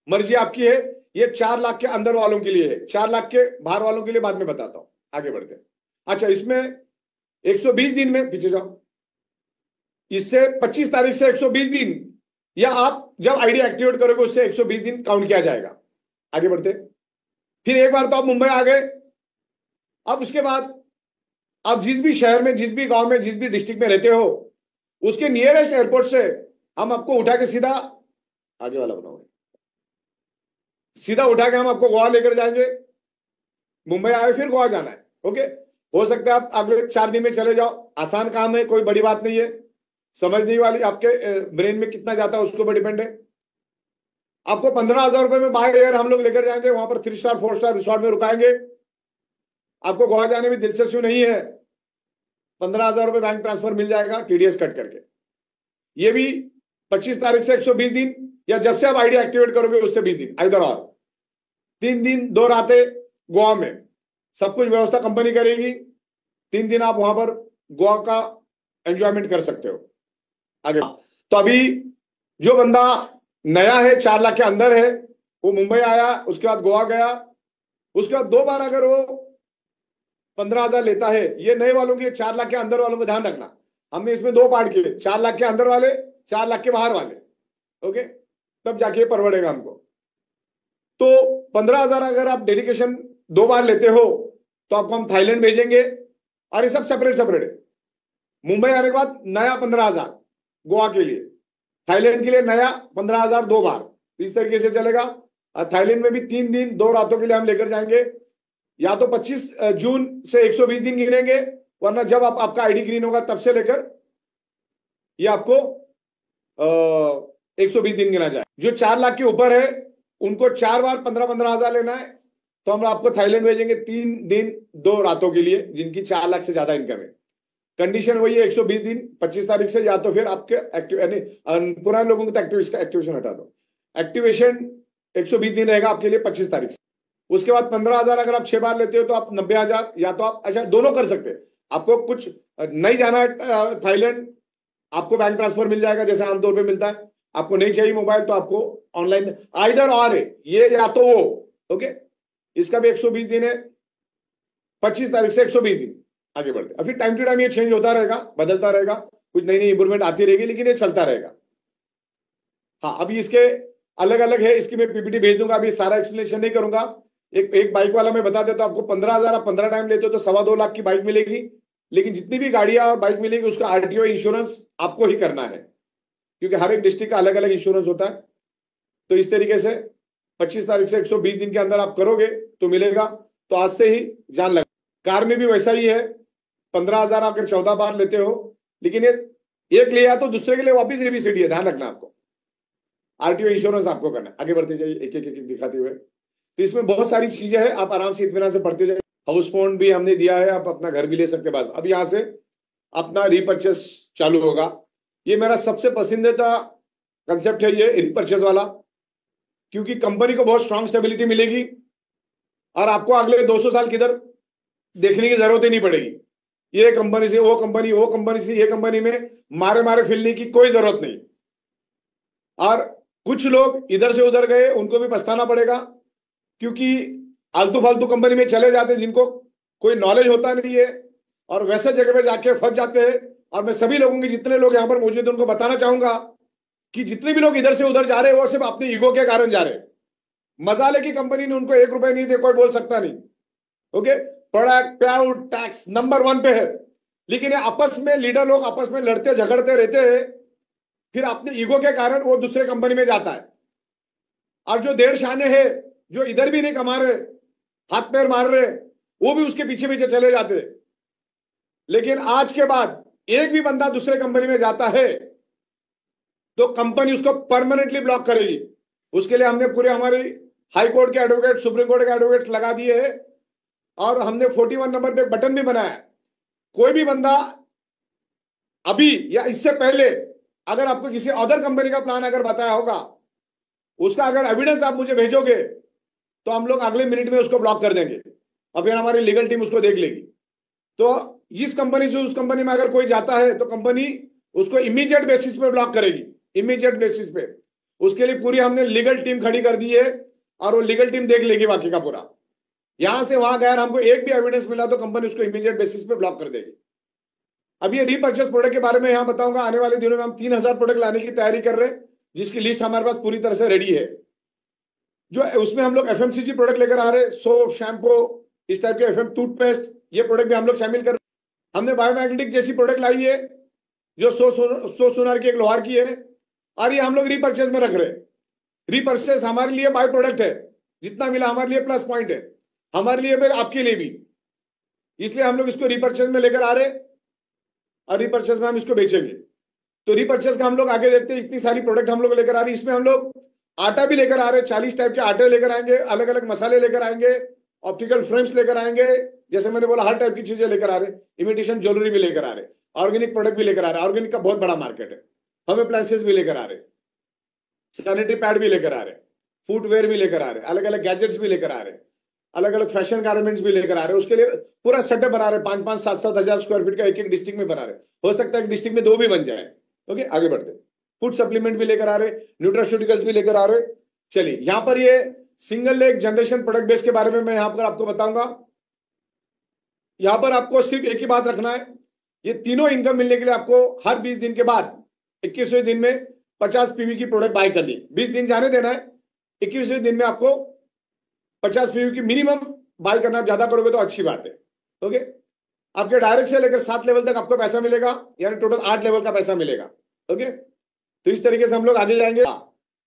मर्जी आपकी है। ये 4 लाख के अंदर वालों के लिए है, 4 लाख के बाहर वालों के लिए बाद में बताता हूं। आगे बढ़ते हैं। अच्छा, इसमें 120 दिन में, पीछे जाओ, इससे 25 तारीख से 120 दिन, या आप जब आईडी एक्टिवेट करोगे उससे 120 दिन काउंट किया जाएगा। आगे बढ़ते। फिर एक बार तो आप मुंबई आ गए, अब उसके बाद आप जिस भी शहर में, जिस भी गांव में, जिस भी डिस्ट्रिक्ट में रहते हो, उसके नियरेस्ट एयरपोर्ट से हम आपको उठा के सीधा, आगे वाला बनाओ, सीधा उठा के हम आपको गोवा लेकर जाएंगे। मुंबई आए फिर गोवा जाना है। ओके, हो सकता है आप अगले 4 दिन में चले जाओ, आसान काम है, कोई बड़ी बात नहीं है। समझने वाली आपके ब्रेन में कितना जाता है उसके ऊपर डिपेंड है। आपको 15,000 रुपए में बाय एयर हम लोग लेकर जाएंगे, वहां पर 3 स्टार 4 स्टार रिसोर्ट में रुकाएंगे। आपको गोवा जाने में दिलचस्पी नहीं है, 15,000 रुपए बैंक ट्रांसफर मिल जाएगा टीडीएस कट करके। ये भी 25 तारीख से 120 दिन, या जब से आप आईडी एक्टिवेट करोगे उससे 20 दिन, इधर और 3 दिन 2 रातें गोवा में, सब कुछ व्यवस्था कंपनी करेगी। 3 दिन आप वहां पर गोवा का एंजॉयमेंट कर सकते हो। आगे, तो अभी जो बंदा नया है, 4 लाख के अंदर है, वो मुंबई आया, उसके बाद गोवा गया, उसके बाद 2 बार अगर वो 15,000 लेता है, ये नए वालों के 4 लाख के अंदर वालों में ध्यान रखना, हमने इसमें 2 पार्ट किए, 4 लाख के अंदर वाले, 4 लाख के बाहर वाले। ओके, तब जाके परवड़ेगा हमको। तो 15,000 अगर आप डेडिकेशन 2 बार लेते हो तो आपको हम थाईलैंड भेजेंगे, और ये सब सेपरेट सेपरेट है। मुंबई आने के बाद नया 15,000 गोवा के लिए, थाईलैंड के लिए नया 15,000 2 बार, इस तरीके से चलेगा। और थाईलैंड में भी 3 दिन 2 रातों के लिए हम लेकर जाएंगे। या तो 25 जून से 120 दिन गिनेंगे, वरना जब आपका आईडी ग्रीन होगा तब से लेकर ये आपको 120 दिन गिना जाए। जो 4 लाख के ऊपर है उनको 4 बार 15,000 लेना है, तो हम आपको थाईलैंड भेजेंगे 3 दिन 2 रातों के लिए, जिनकी 4 लाख से ज्यादा इनकम है। कंडीशन वही है 120 दिन 25 तारीख से, या तो फिर आपके एक्टिव यानी पुराने लोगों को तो एक्टिवेशन हटा दो, एक्टिवेशन 120 दिन रहेगा आपके लिए 25 तारीख से। उसके बाद 15,000 अगर आप 6 बार लेते हो तो आप 90,000, या तो आप अच्छा दोनों कर सकते हैं। आपको कुछ नहीं जाना है थाईलैंड, आपको बैंक ट्रांसफर मिल जाएगा जैसे आमतौर पे मिलता है। आपको नहीं चाहिए मोबाइल तो आपको ऑनलाइन, आइदर और है ये या तो वो। ओके, इसका भी 120 दिन है, 25 तारीख से 120 दिन आगे बढ़ते। अभी टाइम टू टाइम ये चेंज होता रहेगा, बदलता रहेगा, कुछ नई नई इंप्रूवमेंट आती रहेगी, लेकिन ये चलता रहेगा। हाँ, अभी इसके अलग अलग है, इसकी मैं पीपीटी भेज दूंगा, अभी सारा एक्सप्लेनेशन नहीं करूंगा। एक बाइक वाला मैं बता देता हूं आपको, 15,000 आप 15 टाइम लेते हो तो 2.25 लाख की बाइक मिलेगी, लेकिन जितनी भी गाड़ियां और बाइक मिलेगी उसका आरटीओ इंश्योरेंस आपको ही करना है, क्योंकि हर एक डिस्ट्रिक्ट का अलग अलग इंश्योरेंस होता है। तो इस तरीके से 25 तारीख से 120 दिन के अंदर आप करोगे तो मिलेगा, तो आज से ही जान लगा। कार में भी वैसा ही है, 15,000 अगर 14 बार लेते हो, लेकिन ये एक लिया तो दूसरे के लिए वापिस एबीसीडी है, ध्यान रखना आपको, आरटीओ इंश्योरेंस आपको करना है। आगे बढ़ते जाइए एक एक दिखाते हुए। तो इसमें बहुत सारी चीजें हैं, आप आराम से इत्मीनान से पढ़ते जाइए। हाउस फोन भी हमने दिया है, आप अपना घर भी ले सकते हैं। बस अब यहां से अपना रीपर्चेस चालू होगा। ये मेरा सबसे पसंदीदा कंसेप्ट है ये रीपर्चेस वाला, क्योंकि कंपनी को बहुत स्ट्रांग स्टेबिलिटी मिलेगी और आपको अगले 200 साल किधर देखने की जरूरत ही नहीं पड़ेगी। ये कंपनी से वो कंपनी, वो कंपनी से ये कंपनी में मारे फिरने की कोई जरूरत नहीं। और कुछ लोग इधर से उधर गए, उनको भी पछताना पड़ेगा, क्योंकि आलतू फालतू कंपनी में चले जाते हैं जिनको कोई नॉलेज होता नहीं है, और वैसे जगह पे जाके फंस जाते हैं। और मैं सभी लोगों की, जितने लोग यहाँ पर मौजूद हैं, उनको बताना चाहूंगा कि जितने भी लोग इधर से उधर जा रहे हैं वो सिर्फ अपने ईगो के कारण जा रहे हैं। मजाले की कंपनी ने उनको 1 रुपए नहीं दे, कोई बोल सकता नहीं। ओके, प्रोडक्ट पे आउट टैक्स नंबर 1 पे है, लेकिन आपस में लीडर लोग आपस में लड़ते झगड़ते रहते हैं, फिर अपने ईगो के कारण वो दूसरे कंपनी में जाता है। और जो देर शाने है, जो इधर भी नहीं कमा रहे, हाथ पैर मार रहे, वो भी उसके पीछे पीछे चले जाते। लेकिन आज के बाद एक भी बंदा दूसरे कंपनी में जाता है तो कंपनी उसको परमानेंटली ब्लॉक करेगी। उसके लिए हमने पूरे हमारी हाई कोर्ट के एडवोकेट, सुप्रीम कोर्ट के एडवोकेट लगा दिए हैं, और हमने 41 नंबर पे बटन भी बनाया। कोई भी बंदा अभी या इससे पहले अगर आपको किसी अदर कंपनी का प्लान अगर बताया होगा, उसका अगर एविडेंस आप मुझे भेजोगे तो हम लोग अगले मिनट में उसको ब्लॉक कर देंगे, और फिर हमारी लीगल टीम उसको देख लेगी। तो इस कंपनी से उस कंपनी में अगर कोई जाता है तो कंपनी उसको इमीडिएट बेसिस पे ब्लॉक करेगी, इमीडिएट बेसिस पे। उसके लिए पूरी हमने लीगल टीम खड़ी कर दी है, और वो लीगल टीम देख लेगी बाकी का पूरा। यहां से वहां गया, हमको एक भी एविडेंस मिला तो कंपनी उसको इमीडिएट बेसिस पे ब्लॉक कर देगी। अब ये रीपर्चेस प्रोडक्ट के बारे में यहां बताऊंगा। आने वाले दिनों में हम 3,000 प्रोडक्ट लाने की तैयारी कर रहे हैं, जिसकी लिस्ट हमारे पास पूरी तरह से रेडी है। जो उसमें हम लोग एफएमसीजी प्रोडक्ट लेकर आ रहे हैं, सोप, शैम्पू, इस टाइप के एफएम टूथपेस्ट, ये प्रोडक्ट भी हम लोग शामिल कर रहे हैं। हमने बायोमैग्नेटिक जैसी प्रोडक्ट लाई है, जो 100 सोनार की, एक लोहार की है, और ये हम लोग रीपर्चेस में रख रहे हैं। रीपर्चेस हमारे लिए बाय प्रोडक्ट है, जितना मिला हमारे लिए प्लस पॉइंट है, हमारे लिए फिर आपके लिए भी। इसलिए हम लोग इसको रीपर्चेस में लेकर आ रहे हैं, और रीपर्चेस में हम इसको बेचेंगे। तो रीपर्चेस का हम लोग आगे देखते हैं। इतनी सारी प्रोडक्ट हम लोग लेकर आ रहे हैं। इसमें हम लोग आटा भी लेकर आ रहे हैं, 40 टाइप के आटे लेकर आएंगे, अलग अलग मसाले लेकर आएंगे, ऑप्टिकल फ्रेम्स लेकर आएंगे, जैसे मैंने बोला हर टाइप की चीजें लेकर आ रहे हैं। इमिटेशन ज्वेलरी भी लेकर आ रहे हैं, ऑर्गेनिक प्रोडक्ट भी लेकर आ रहे हैं। ऑर्गेनिक का बहुत बड़ा मार्केट है। होम अप्लायंसेस भी लेकर आ रहे हैं, सैनिटरी पैड भी लेकर आ रहे हैं, फुटवेयर भी लेकर आ रहे हैं, अलग अलग गैजेट्स भी लेकर आ रहे हैं, अलग अलग फैशन गारमेंट्स भी लेकर आ रहे हैं। उसके लिए पूरा सेटअप बना रहे हैं, 5-5, 7-7 हजार स्क्वायर फीट का एक डिस्ट्रिक्ट में बना रहे हैं। हो सकता है एक डिस्ट्रिक्ट में 2 भी बन जाए। ओके, आगे बढ़ते हैं। फूड सप्लीमेंट भी लेकर आ रहे, न्यूट्रास्यूटिकल्स भी लेकर आ रहे। चलिए, यहां पर ये single leg generation product base के बारे में मैं यहां पर आपको बताऊंगा। यहां पर आपको सिर्फ एक ही बात रखना है, ये तीनों इनकम मिलने के लिए आपको हर 20 दिन के बाद 21वें दिन में 50 पीवी की प्रोडक्ट बाय करनी है। 20 दिन जाने देना है, 21वें दिन में आपको 50 पीवी की मिनिमम बाय करना। आप ज्यादा करोगे तो अच्छी बात है। ओके, आपके डायरेक्ट से लेकर 7 लेवल तक आपको पैसा मिलेगा, यानी टोटल 8 लेवल का पैसा मिलेगा। ओके, तो इस तरीके से हम लोग आगे जाएंगे।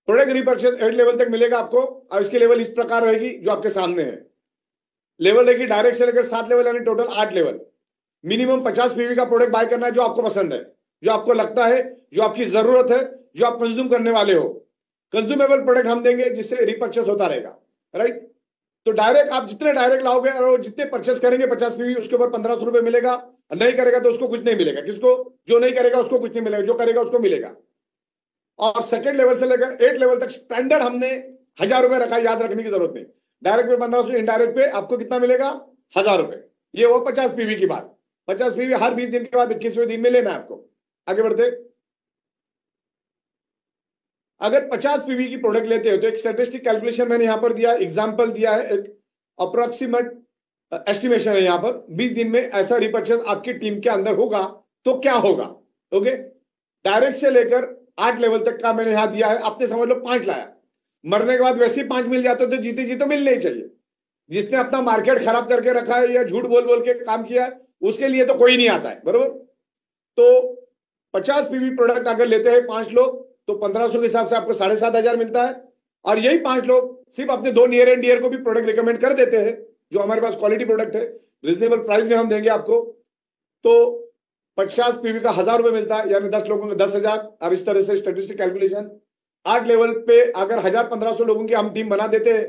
प्रोडक्ट रीपर्चेज 8 लेवल तक मिलेगा आपको, और इसकी लेवल इस प्रकार रहेगी जो आपके सामने है। लेवल रहेगी डायरेक्ट से लेकर 7 लेवल, यानी टोटल 8 लेवल। मिनिमम 50 पीवी का प्रोडक्ट बाय करना है जो आपको पसंद है, जो आपको लगता है, जो आपकी जरूरत है, जो आप कंज्यूम करने वाले हो। कंज्यूमेबल प्रोडक्ट हम देंगे जिससे रीपर्चेस होता रहेगा। राइट, तो डायरेक्ट आप जितने डायरेक्ट लाओगे और जितने परचेस करेंगे 50 पीवी, उसके ऊपर 1500 रुपए मिलेगा। नहीं करेगा तो उसको कुछ नहीं मिलेगा। किसको? जो नहीं करेगा उसको कुछ नहीं मिलेगा, जो करेगा उसको मिलेगा। और सेकंड लेवल से लेकर 8 लेवल तक स्टैंडर्ड हमने 1000 रुपए रखा, याद रखने की जरूरत नहीं। डायरेक्ट पे 1500, इनडायरेक्ट पे आपको कितना मिलेगा? 1000 रुपए। ये वो 50 पीवी की बात। 50 पीवी हर 20 दिन के बाद 21वें दिन में लेना है आपको। आगे बढ़ते, अगर 50 पीवी की प्रोडक्ट लेते हो तो एक स्टैटिस्टिक कैलकुलेशन मैंने यहां पर दिया, एग्जांपल दिया है, एक अप्रोक्सीमेट एस्टिमेशन है यहां पर। 20 दिन में ऐसा रिपर्चेस आपकी टीम के अंदर होगा तो क्या होगा। ओके, डायरेक्ट से लेकर 8 लेवल तक का मैंने यहां दिया है। आपने समझ लो 5 लाया, मरने के बाद वैसे ही 5 मिल जाते तो जीते जी तो मिलने ही चाहिए। जिसने अपना मार्केट खराब करके रखा है या झूठ बोल बोल के काम किया है, उसके लिए तो कोई नहीं आता है, बरोबर। तो 50 पीवी प्रोडक्ट अगर लेते हैं 5 लोग तो 1500 के हिसाब से आपको 7500 मिलता है। और यही 5 लोग सिर्फ अपने 2 नियर एंड डियर को भी प्रोडक्ट रिकमेंड कर देते हैं, जो हमारे पास क्वालिटी प्रोडक्ट है, रिजनेबल प्राइस में हम देंगे आपको। तो 50 पीवी का 1000 रुपए मिलता है, यानी 10 लोगों का 10,000। अब इस तरह से स्टैटिस्टिक कैलकुलेशन 8 लेवल पे अगर 1500 लोगों की हम टीम बना देते हैं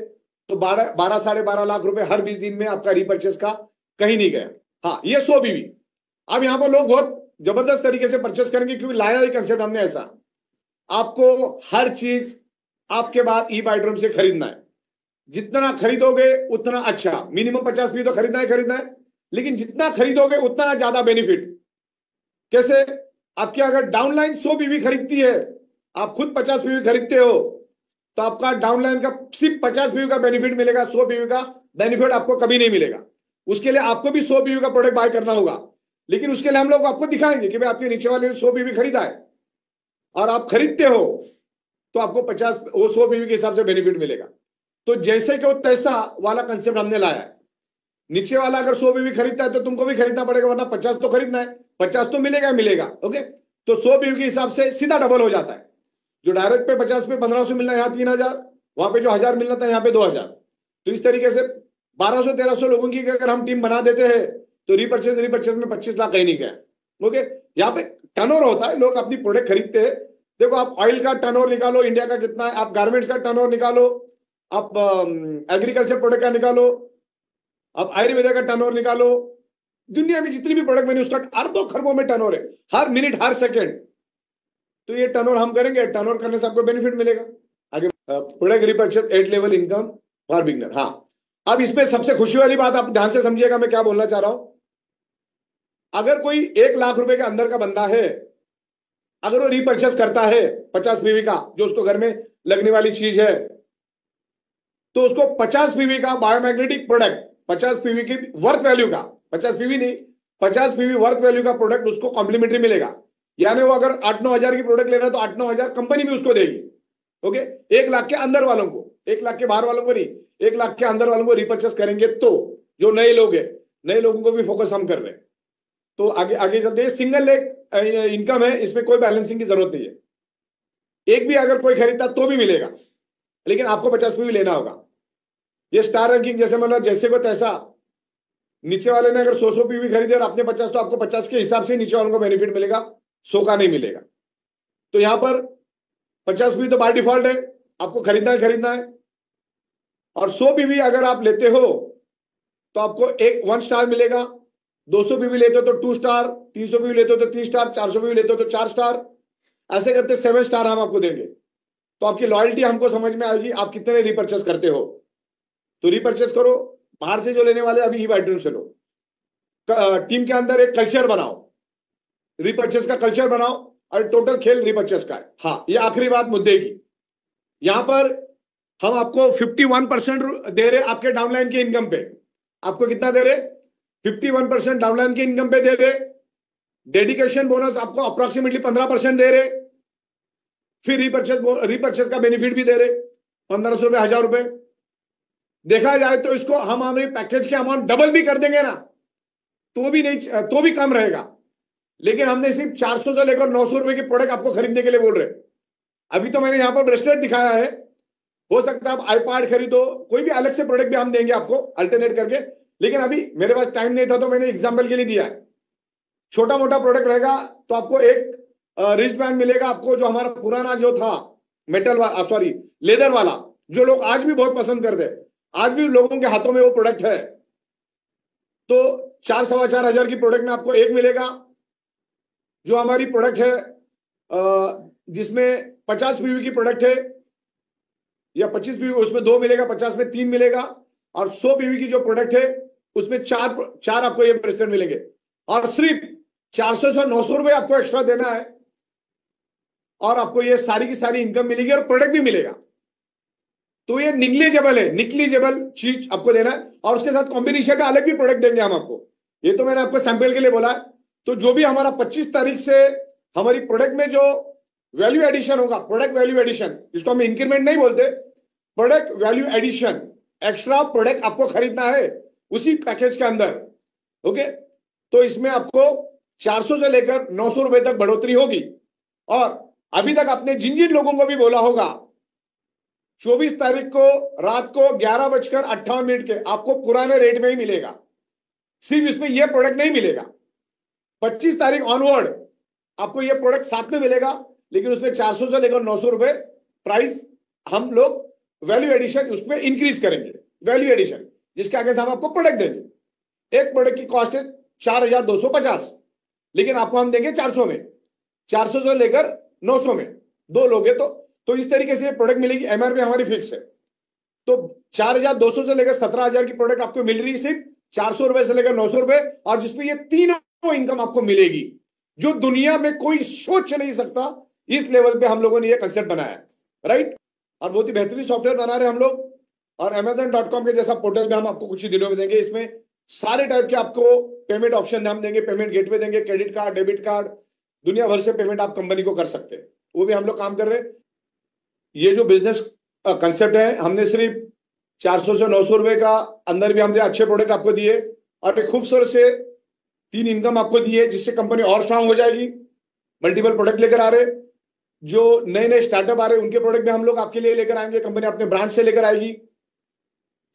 तो 12 साढ़े 12 लाख रुपए हर 20 दिन में आपका रीपर्चेस का कहीं नहीं गया। हाँ, ये 100 पीवी। अब यहां पर लोग बहुत जबरदस्त तरीके से परचेस करेंगे, क्योंकि लाया ही कंसेप्ट हमने ऐसा, आपको हर चीज आपके बाद ई बाइट्रोम से खरीदना है। जितना खरीदोगे उतना अच्छा, मिनिमम 50 पीवी तो खरीदना है, लेकिन जितना खरीदोगे उतना ज्यादा बेनिफिट। कैसे? आपकी अगर डाउनलाइन 100 पीवी खरीदती है, आप खुद 50 पीवी खरीदते हो, तो आपका डाउनलाइन का सिर्फ 50 पीवी का बेनिफिट मिलेगा, 100 पीवी का बेनिफिट आपको कभी नहीं मिलेगा। उसके लिए आपको भी 100 पीवी का प्रोडक्ट बाय करना होगा, लेकिन उसके लिए हम लोग आपको दिखाएंगे कि भाई आपके नीचे वाले ने 100 पीवी खरीदा है और आप खरीदते हो तो आपको 100 पीवी के हिसाब से बेनिफिट मिलेगा। तो जैसे कि वो तैसा वाला कंसेप्ट हमने लाया है। नीचे वाला अगर 100 पीवी खरीदता है तो तुमको भी खरीदना पड़ेगा, वरना 50 तो खरीदना है, 50 तो मिलेगा। ओके, तो 100 पीवी के हिसाब से सीधा डबल हो जाता है। जो डायरेक्ट पे 50 पे 1500 मिलना है, यहाँ 3000, वहां पे जो 1000 मिलना था यहाँ पे 2000। तो इस तरीके से 1200-1300 लोगों की अगर हम टीम बना देते हैं तो रीपर्चेज में 25 लाख कहीं नहीं गया। ओके, यहाँ पे टर्नओवर होता है, लोग अपनी प्रोडक्ट खरीदते हैं। देखो, आप ऑयल का टर्नओवर निकालो इंडिया का कितना है, आप गारमेंट्स का टर्नओवर निकालो, आप एग्रीकल्चर प्रोडक्ट का निकालो, आप आयुर्वेदा का टर्नओवर निकालो। दुनिया में जितनी भी प्रोडक्ट बनी उसका अरबों खरबों में टर्नओवर है, हर मिनट हर सेकेंड। तो ये टर्नओवर हम करेंगे, टर्नओवर करने से आपको बेनिफिट मिलेगा। आगे product repurchase 8 level income for beginner. हाँ, अब इसमें सबसे खुशी वाली बात आप ध्यान से समझिएगा मैं क्या बोलना चाह रहा हूं। अगर कोई 1 लाख रुपए के अंदर का बंदा है, अगर वो रीपर्चेस करता है 50 पीवी का, जो उसको घर में लगने वाली चीज है, तो उसको 50 पीवी का बायोमैग्नेटिक प्रोडक्ट, 50 पीवी की वर्थ वैल्यू का, 50 पीवी नहीं, 50 पीवी वर्थ वैल्यू का प्रोडक्ट उसको कॉम्प्लीमेंट्री मिलेगा। यानी वो अगर 8-9 हजार की प्रोडक्ट ले रहा है तो 8-9 हजार कंपनी भी उसको देगी। ओके, 1 लाख के अंदर वालों को, 1 लाख के बाहर वालों को नहीं, 1 लाख के अंदर वालों को रीपर्चेस करेंगे। तो जो नए लोग हैं, नए लोगों को भी फोकस हम कर रहे हैं। तो आगे चलते हैं। सिंगल लेग इनकम है, इसमें कोई बैलेंसिंग की जरूरत नहीं है। एक भी अगर कोई खरीदता तो भी मिलेगा, लेकिन आपको 50 पीवी लेना होगा। ये स्टार रैंकिंग जैसे मतलब जैसे को तैसा, नीचे वाले ने अगर 100 पीवी खरीदे और आपने 50, तो आपको 50 के हिसाब से नीचे वालों को बेनिफिट मिलेगा, 100 का नहीं मिलेगा। तो यहां पर 50 पीवी तो बाय डिफॉल्ट है, आपको खरीदना है। और 100 पीवी अगर आप लेते हो तो आपको 1 स्टार मिलेगा, 200 पीवी लेते हो तो 2 स्टार, 300 पीवी लेते हो तो 3 स्टार, 400 पीवी लेते हो तो 4 स्टार, ऐसे करते 7 स्टार हम आपको देंगे। तो आपकी लॉयल्टी हमको समझ में आएगी, आप कितने रीपर्चेस करते हो। तो रीपर्चेस करो, बाहर से जो लेने वाले अभी ई-बाइट्रोम से लो। टीम के अंदर एक कल्चर बनाओ, रीपर्चेस का कल्चर बनाओ, और टोटल खेल रीपर्चेस का है। हाँ, ये आखिरी बात मुद्दे की, यहां पर हम आपको 51% दे रहे आपके डाउनलाइन के इनकम पे। आपको कितना दे रहे? 51% डाउनलाइन की इनकम पे दे रहे, डेडिकेशन बोनस आपको अप्रोक्सीमेटली 15% दे रहे, फिर रीपर्चेस का बेनिफिट भी दे रहे 1500 रुपए, 1000 रुपए। देखा जाए तो इसको हम हमारे पैकेज के अमाउंट डबल भी कर देंगे ना तो भी नहीं, तो भी कम रहेगा, लेकिन हमने सिर्फ 400 से लेकर 900 रुपए की प्रोडक्ट आपको खरीदने के लिए बोल रहे। अभी तो मैंने यहां पर ब्रेसलेट दिखाया है, हो सकता है आप आईपैड खरीदो, कोई भी अलग से प्रोडक्ट भी हम देंगे आपको अल्टरनेट करके, लेकिन अभी मेरे पास टाइम नहीं था तो मैंने एग्जाम्पल के लिए दिया है। छोटा मोटा प्रोडक्ट रहेगा तो आपको एक रिस्ट बैंड मिलेगा आपको, जो हमारा पुराना जो था मेटल वाला, सॉरी लेदर वाला, जो लोग आज भी बहुत पसंद करते हैं, आज भी लोगों के हाथों में वो प्रोडक्ट है। तो 4-4,500 की प्रोडक्ट में आपको एक मिलेगा, जो हमारी प्रोडक्ट है जिसमें 50 पीवी की प्रोडक्ट है या 25 पीवी, उसमें 2 मिलेगा, 50 में 3 मिलेगा, और 100 पीवी की जो प्रोडक्ट है उसमें चार आपको ये ब्रेसलेट मिलेंगे, और सिर्फ 400 से 900 रुपए आपको एक्स्ट्रा देना है और आपको ये सारी की सारी इनकम मिलेगी और प्रोडक्ट भी मिलेगा। तो ये निग्लिजेबल है, निग्लिजेबल चीज आपको देना है, और उसके साथ कॉम्बिनेशन में अलग भी प्रोडक्ट देंगे हम आपको। ये तो मैंने आपको सैंपल के लिए बोला है। तो जो भी हमारा 25 तारीख से हमारी प्रोडक्ट में जो वैल्यू एडिशन होगा, प्रोडक्ट वैल्यू एडिशन, जिसको हम इंक्रीमेंट नहीं बोलते, product value addition, extra product आपको खरीदना है उसी पैकेज के अंदर। ओके, तो इसमें आपको 400 से लेकर 900 रुपए तक बढ़ोतरी होगी। और अभी तक आपने जिन जिन लोगों को भी बोला होगा, 24 तारीख को रात को 11:58 के आपको पुराने रेट में ही मिलेगा, सिर्फ इसमें यह प्रोडक्ट नहीं मिलेगा। 25 तारीख ऑनवर्ड आपको यह प्रोडक्ट साथ में मिलेगा, लेकिन उसमें 400 से लेकर 900 रुपए प्राइस हम लोग वैल्यू एडिशन उसमें इंक्रीज करेंगे। वैल्यू एडिशन जिसके आगे हम आपको प्रोडक्ट देंगे। एक प्रोडक्ट की कॉस्ट है 4,250, लेकिन आपको हम देंगे 400 में, 400 से लेकर 900 में, 2 लोगे तो इस तरीके से प्रोडक्ट मिलेगी। एमआरपी हमारी फिक्स है, तो 4,200 से लेकर 17,000 की प्रोडक्ट आपको मिल रही है सिर्फ 400 रुपए से लेकर 900 रुपए, और जिसमें ये तीनों इनकम आपको मिलेगी, जो दुनिया में कोई सोच नहीं सकता। इस लेवल पे हम लोगों ने ये कंसेप्ट बनाया है, राइट। और बहुत ही बेहतरीन सॉफ्टवेयर बना रहे हैं हम लोग, और Amazon.com के जैसा पोर्टल में हम आपको कुछ ही दिनों में देंगे। इसमें सारे टाइप के आपको पेमेंट ऑप्शन हम देंगे, पेमेंट गेटवे देंगे, क्रेडिट कार्ड, डेबिट कार्ड, दुनिया भर से पेमेंट आप कंपनी को कर सकते हैं, वो भी हम लोग काम कर रहे हैं। ये जो बिजनेस कंसेप्ट है, हमने सिर्फ 400 से 900 रुपए का अंदर भी हमने अच्छे प्रोडक्ट आपको दिए, और एक खूबसूरत से 3 इनकम आपको दी है, जिससे कंपनी और स्ट्रांग हो जाएगी। मल्टीपल प्रोडक्ट लेकर आ रहे, जो नए नए स्टार्टअप आ रहे उनके प्रोडक्ट भी हम लोग आपके लिए लेकर आएंगे, कंपनी अपने ब्रांड से लेकर आएगी।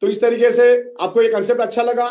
तो इस तरीके से आपको ये कंसेप्ट अच्छा लगा